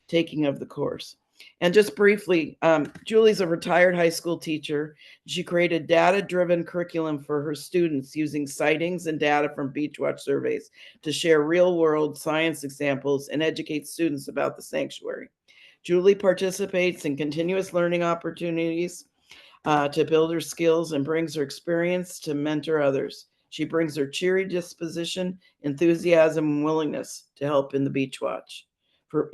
taking of the course. And just briefly, Julie's a retired high school teacher. She created data-driven curriculum for her students using sightings and data from Beachwatch surveys to share real-world science examples and educate students about the sanctuary. Julie participates in continuous learning opportunities to build her skills and brings her experience to mentor others. She brings her cheery disposition, enthusiasm, and willingness to help in the Beachwatch,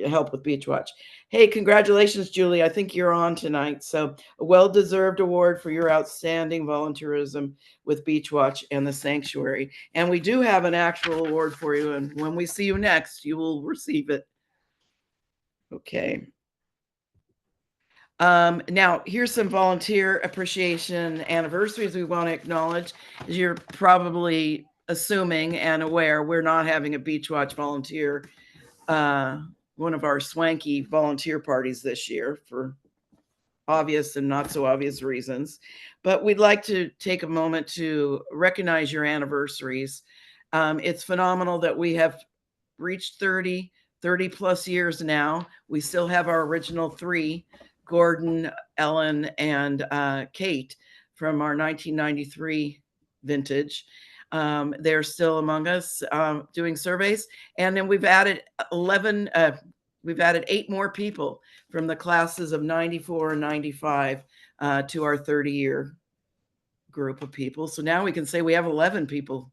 help with Beachwatch. Hey, congratulations, Julie. I think you're on tonight. So a well-deserved award for your outstanding volunteerism with Beachwatch and the sanctuary. And we do have an actual award for you. And when we see you next, you will receive it. Okay. Now, here's some volunteer appreciation anniversaries we want to acknowledge. As you're probably assuming and aware, we're not having a Beachwatch volunteer, one of our swanky volunteer parties this year for obvious and not so obvious reasons. But we'd like to take a moment to recognize your anniversaries. It's phenomenal that we have reached 30 plus years now. We still have our original 3, Gordon, Ellen, and Kate from our 1993 vintage. They're still among us doing surveys. And then we've added 8 more people from the classes of 94 and 95 to our 30-year group of people. So now we can say we have 11 people.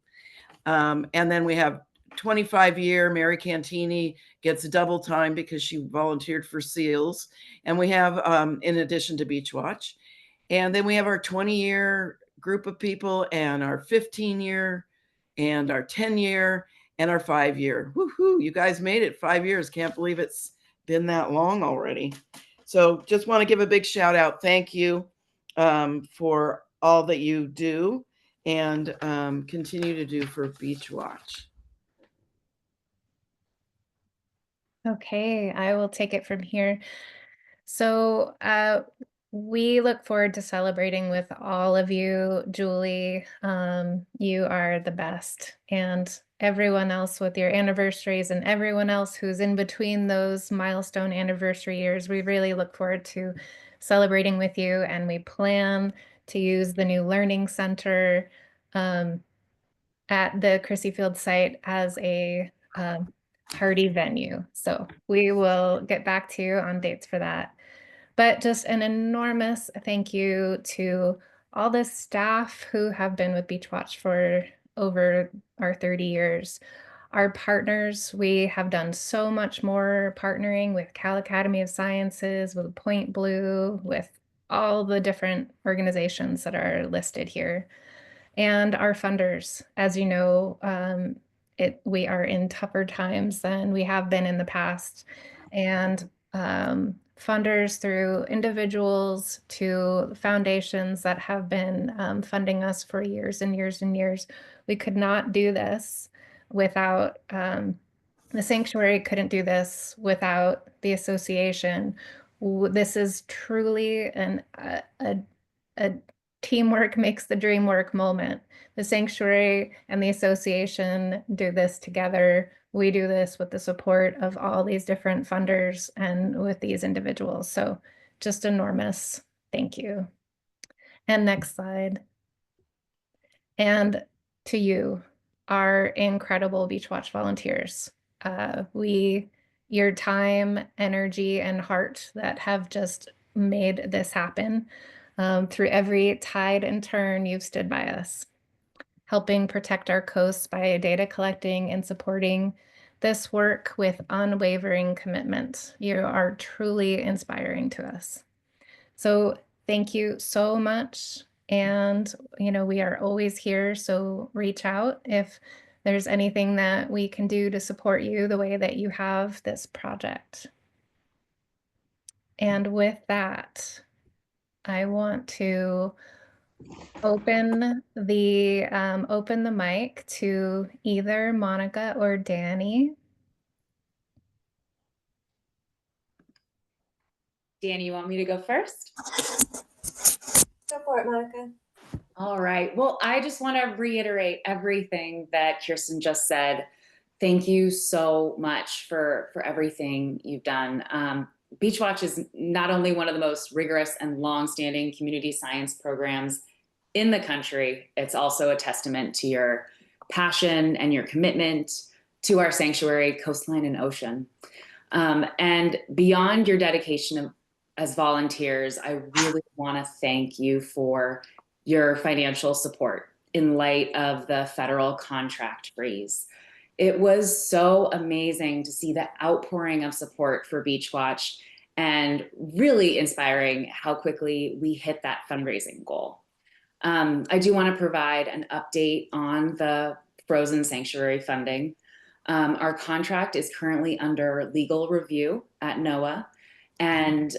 And then we have 25-year Mary Cantini gets double time because she volunteered for SEALs. And we have, in addition to Beachwatch. And then we have our 20-year group of people and our 15-year and our 10-year and our 5-year. Woohoo, you guys made it 5 years. Can't believe it's been that long already. So just want to give a big shout out. Thank you for all that you do and continue to do for Beachwatch. Okay, I will take it from here. So we look forward to celebrating with all of you. Julie, you are the best. And everyone else with your anniversaries and everyone else who's in between those milestone anniversary years, we really look forward to celebrating with you. And we plan to use the new Learning Center at the Crissy Field site as a party venue. So we will get back to you on dates for that. But just an enormous thank you to all the staff who have been with Beachwatch for over our 30 years. Our partners, we have done so much more partnering with Cal Academy of Sciences, with Point Blue, with all the different organizations that are listed here. And our funders, as you know, we are in tougher times than we have been in the past. And funders through individuals to foundations that have been funding us for years and years and years. We could not do this without, the sanctuary couldn't do this without the association. This is truly a teamwork makes the dream work moment. The sanctuary and the association do this together. We do this with the support of all these different funders and with these individuals. So just enormous thank you. And next slide. And to you, our incredible Beachwatch volunteers. Your time, energy, and heart that have just made this happen. Through every tide and turn, you've stood by us, helping protect our coasts by data collecting and supporting this work with unwavering commitment. You are truly inspiring to us. So thank you so much. And, we are always here. So reach out if there's anything that we can do to support you the way that you have this project. And with that, I want to open the mic to either Monica or Danny. Danny, you want me to go first? Go for it, Monica. All right. Well, I just want to reiterate everything that Kirsten just said. Thank you so much for everything you've done. Beach Watch is not only one of the most rigorous and longstanding community science programs in the country, it's also a testament to your passion and your commitment to our sanctuary, coastline, and ocean. And beyond your dedication as volunteers, I really want to thank you for your financial support in light of the federal contract freeze. It was so amazing to see the outpouring of support for Beach Watch and really inspiring how quickly we hit that fundraising goal. I do want to provide an update on the frozen sanctuary funding. Our contract is currently under legal review at NOAA. And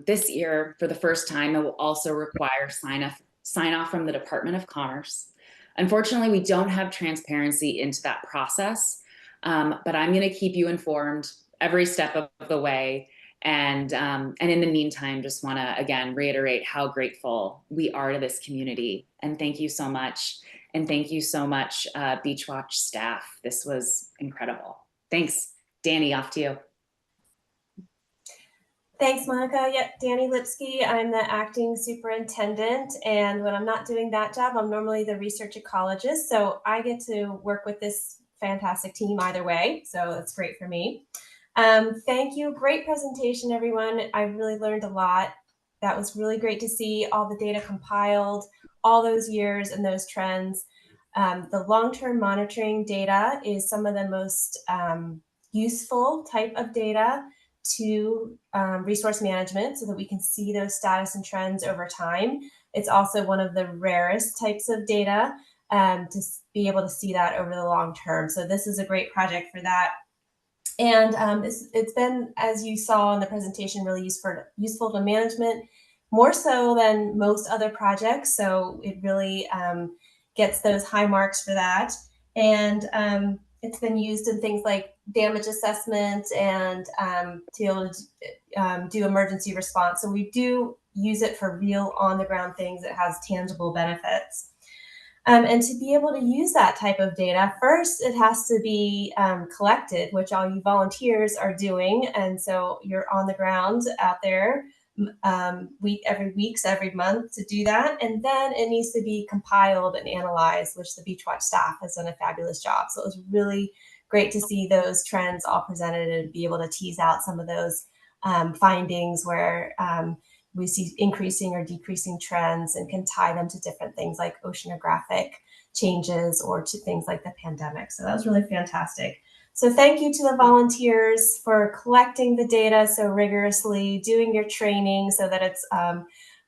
this year, for the first time, it will also require sign off from the Department of Commerce. Unfortunately, we don't have transparency into that process, but I'm going to keep you informed every step of the way. And in the meantime, just want to, again, reiterate how grateful we are to this community. And thank you so much. And thank you so much, Beach Watch staff. This was incredible. Thanks. Danny, off to you. Thanks, Monica. Yep, Danny Lipsky. I'm the acting superintendent. And when I'm not doing that job, I'm normally the research ecologist. So I get to work with this fantastic team either way. So it's great for me. Thank you. Great presentation, everyone. I really learned a lot. That was really great to see all the data compiled, all those years and those trends. The long-term monitoring data is some of the most useful type of data to resource management so that we can see those status and trends over time. It's also one of the rarest types of data to be able to see that over the long term. So this is a great project for that. And it's been, as you saw in the presentation, really useful to management, more so than most other projects. So it really gets those high marks for that. And it's been used in things like damage assessment and to be able to do emergency response. So we do use it for real on-the-ground things that has tangible benefits. And to be able to use that type of data, first it has to be collected, which all you volunteers are doing. And so you're on the ground out there every month to do that. And then it needs to be compiled and analyzed, which the Beach Watch staff has done a fabulous job. So it was really great to see those trends all presented and be able to tease out some of those findings where we see increasing or decreasing trends and can tie them to different things like oceanographic changes or to things like the pandemic. So that was really fantastic. So thank you to the volunteers for collecting the data so rigorously, doing your training so that it's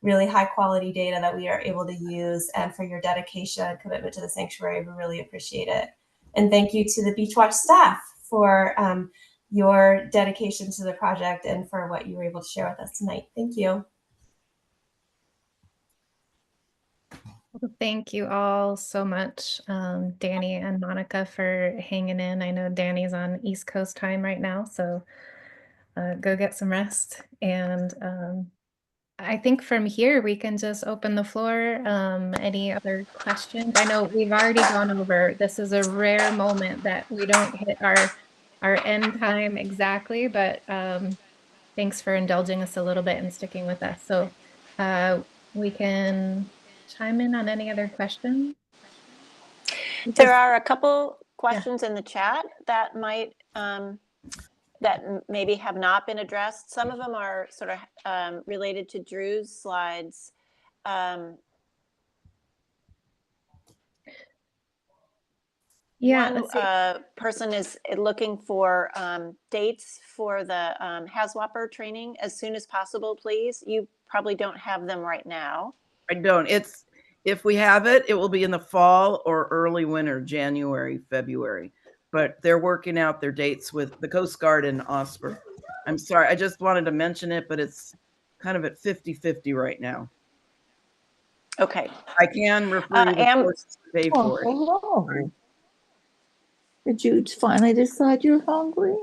really high quality data that we are able to use, and for your dedication and commitment to the sanctuary. We really appreciate it. And thank you to the Beach Watch staff for your dedication to the project and for what you were able to share with us tonight. Thank you. Thank you all so much, Danny and Monica, for hanging in. I know Danny's on East Coast time right now, so go get some rest. And I think from here we can just open the floor. Any other questions? I know we've already gone over. This is a rare moment that we don't hit our end time exactly, but thanks for indulging us a little bit and sticking with us. So we can chime in on any other questions? There are a couple questions in the chat that might that maybe have not been addressed. Some of them are sort of related to Drew's slides. Yeah, One let's see. person is looking for dates for the HAZWOPER training as soon as possible, please. You probably don't have them right now. I don't. If we have it, it will be in the fall or early winter, January, February. But they're working out their dates with the Coast Guard in Osper. I'm sorry, I just wanted to mention it, but it's kind of at 50-50 right now. Okay. I can refer you to courses to pay for it. hello. Did you finally decide you're hungry?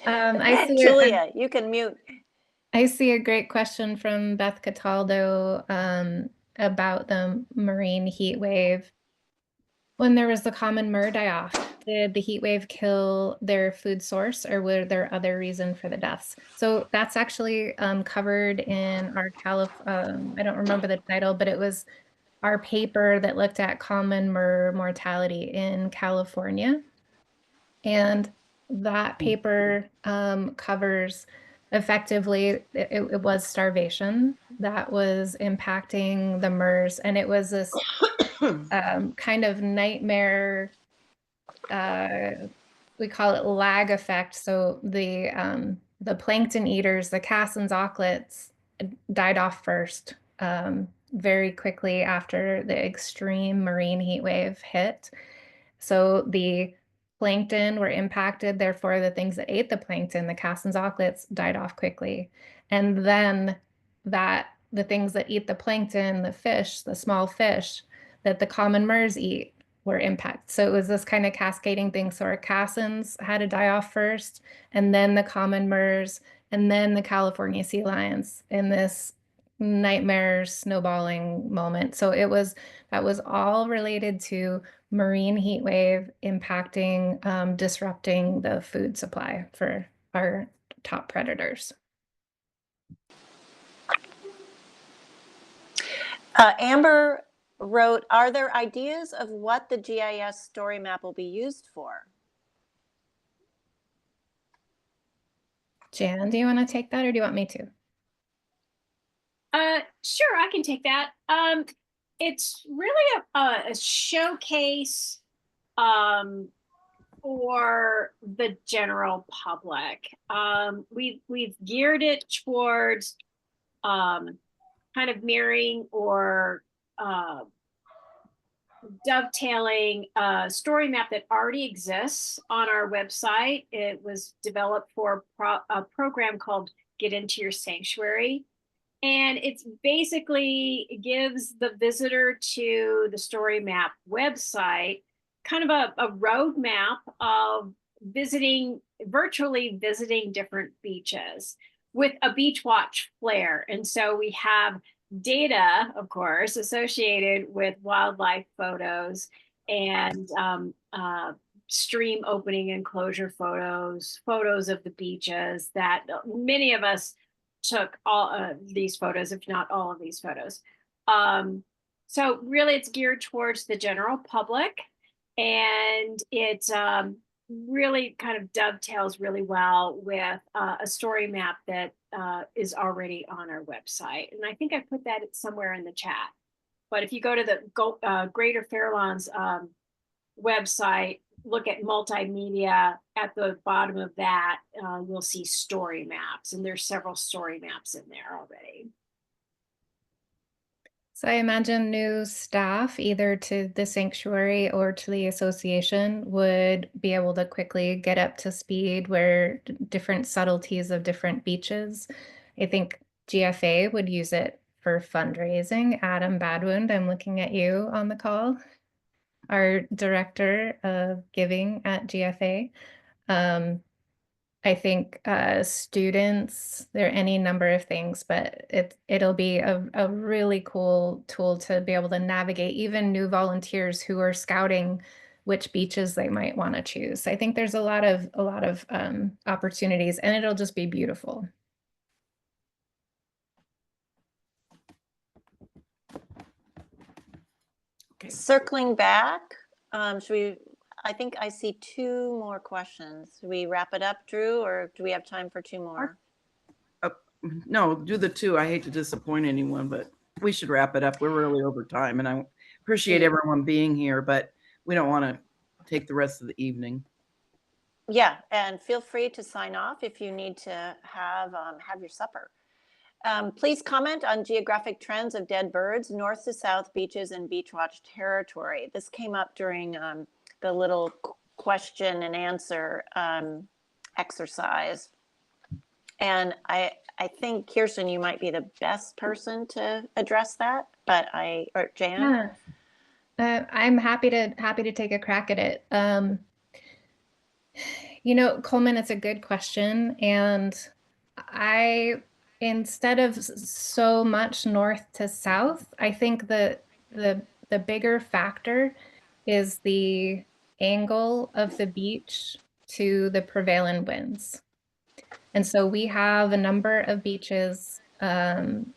I see Julia, you can mute. I see a great question from Beth Cataldo about the marine heat wave. When there was the common murre die-off, did the heat wave kill their food source, or were there other reason for the deaths? So that's actually covered in our I don't remember the title, but it was our paper that looked at common murre mortality in California. And that paper covers effectively, it was starvation that was impacting the MERS, and it was this kind of nightmare, we call it lag effect. So the plankton eaters, the cass and auklets, died off first very quickly after the extreme marine heat wave hit. So the plankton were impacted, therefore the things that ate the plankton, the cass and auklets, died off quickly. And then the things that eat the plankton, the fish, the small fish that the common murres eat, were impacted. So it was this kind of cascading thing. So our cassins had to die off first, and then the common murres, and then the California sea lions in this nightmare snowballing moment. So that was all related to marine heat wave impacting, disrupting the food supply for our top predators. Amber wrote, are there ideas of what the GIS story map will be used for? Jan, do you want to take that, or do you want me to? Sure, I can take that. It's really a showcase for the general public. We've geared it towards kind of mirroring or dovetailing a story map that already exists on our website. It was developed for a program called Get Into Your Sanctuary. And it's basically gives the visitor to the story map website kind of a roadmap of virtually visiting different beaches with a beach watch flair. And so we have data, of course, associated with wildlife photos and stream opening and closure photos of the beaches that many of us took all of these photos, if not all of these photos. So really it's geared towards the general public, and it really kind of dovetails really well with a story map that is already on our website. And I think I put that somewhere in the chat. But if you go to the Greater Farallones website, look at multimedia, at the bottom of that, you'll see story maps, and there's several story maps in there already. So I imagine new staff, either to the sanctuary or to the association, would be able to quickly get up to speed where different subtleties of different beaches. I think GFA would use it for fundraising. Adam Badwound, I'm looking at you on the call, our director of giving at GFA. I think students, there are any number of things, but it'll be a really cool tool to be able to navigate even new volunteers who are scouting which beaches they might want to choose. I think there's a lot of opportunities, and it'll just be beautiful. Okay. Circling back, I think I see two more questions. Do we wrap it up, Drew, or do we have time for two more? No, do the two. I hate to disappoint anyone, but we should wrap it up. We're really over time, and I appreciate everyone being here, but we don't want to take the rest of the evening. Yeah, and feel free to sign off if you need to have your supper. Please comment on geographic trends of dead birds, north to south beaches and beach watch territory. This came up during the little question and answer exercise. And I think, Kirsten, you might be the best person to address that, but or Jan? Yeah. I'm happy to take a crack at it. You know, Coleman, it's a good question. And instead of so much north to south, I think the bigger factor is the angle of the beach to the prevailing winds. And so we have a number of beaches in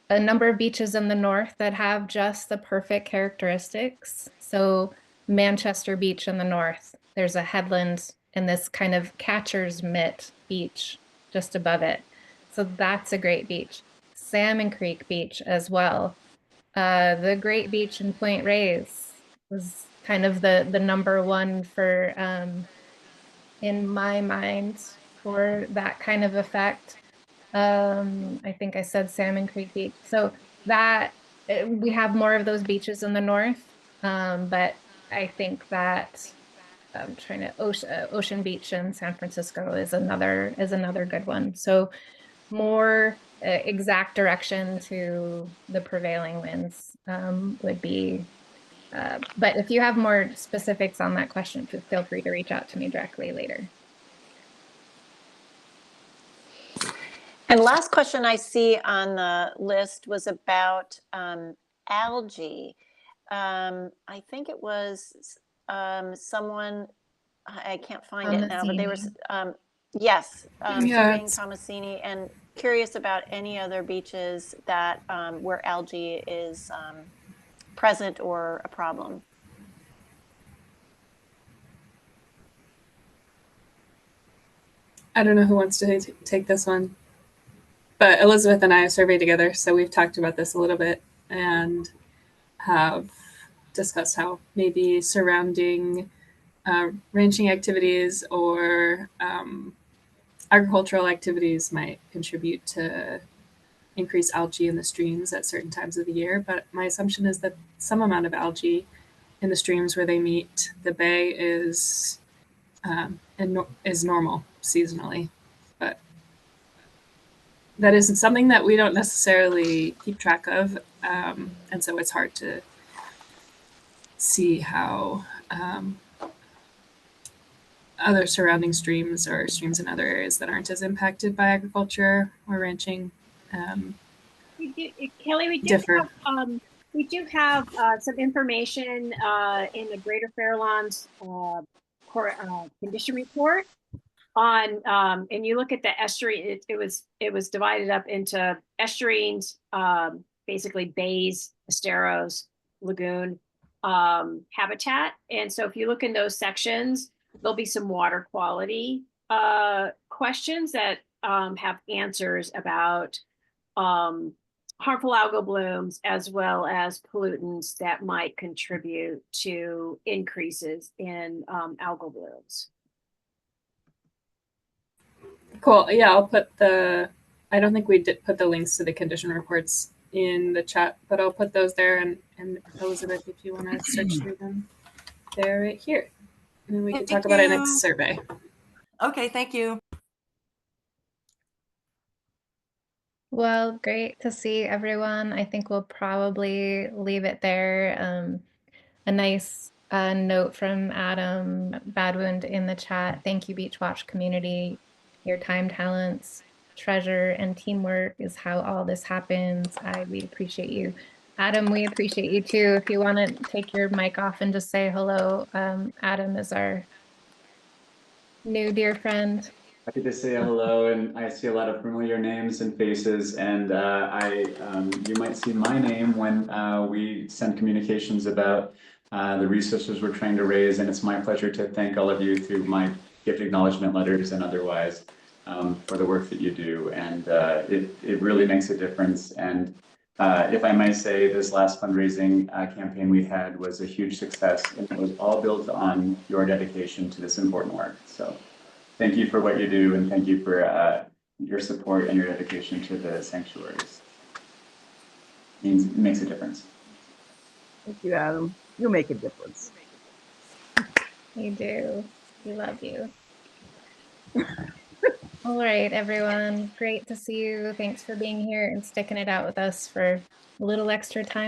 the north that have just the perfect characteristics. So Manchester Beach in the north, there's a headland and this kind of catcher's mitt beach just above it. So that's a great beach. Salmon Creek Beach as well. The Great Beach in Point Reyes was kind of the number one for, in my mind, for that kind of effect. I think I said Salmon Creek Beach. So that we have more of those beaches in the north, but I think that I'm trying to Ocean Beach in San Francisco is another good one. So more exact direction to the prevailing winds would be. But if you have more specifics on that question, feel free to reach out to me directly later. And last question I see on the list was about algae. I think it was someone, I can't find it now, but they were, yes, Serene Tomasini, and curious about any other beaches that where algae is present or a problem. I don't know who wants to take this one. But Elizabeth and I have surveyed together, so we've talked about this a little bit and have discussed how maybe surrounding ranching activities or agricultural activities might contribute to increase algae in the streams at certain times of the year. But my assumption is that some amount of algae in the streams where they meet the bay is normal seasonally. But that isn't something that we don't necessarily keep track of. And so it's hard to see how other surrounding streams or streams in other areas that aren't as impacted by agriculture or ranching Kelly, we do have some information in the Greater Fair Lawns condition report on, and you look at the estuary. It was divided up into estuaries, basically bays, esteros, lagoon habitat. And so if you look in those sections, there'll be some water quality questions that have answers about harmful algal blooms as well as pollutants that might contribute to increases in algal blooms. Cool. Yeah, I'll put I don't think we did put the links to the condition reports in the chat, but I'll put those there. And Elizabeth, if you want to search through them, they're right here. And then we can talk about it next survey. Okay, thank you. Well, great to see everyone. I think we'll probably leave it there. A nice note from Adam Badwound in the chat. Thank you, Beach Watch community. Your time, talents, treasure, and teamwork is how all this happens. We appreciate you. Adam, we appreciate you too. If you want to take your mic off and just say hello. Adam is our new dear friend. Happy to say hello, and I see a lot of familiar names and faces, and you might see my name when we send communications about the resources we're trying to raise. And it's my pleasure to thank all of you through my gift acknowledgement letters and otherwise for the work that you do. And it really makes a difference. And if I may say, this last fundraising campaign we had was a huge success, and it was all built on your dedication to this important work. So thank you for what you do, and thank you for your support and your dedication to the sanctuaries. It makes a difference. Thank you, Adam. You make a difference. You do. We love you. All right, everyone. Great to see you. Thanks for being here and sticking it out with us for a little extra time.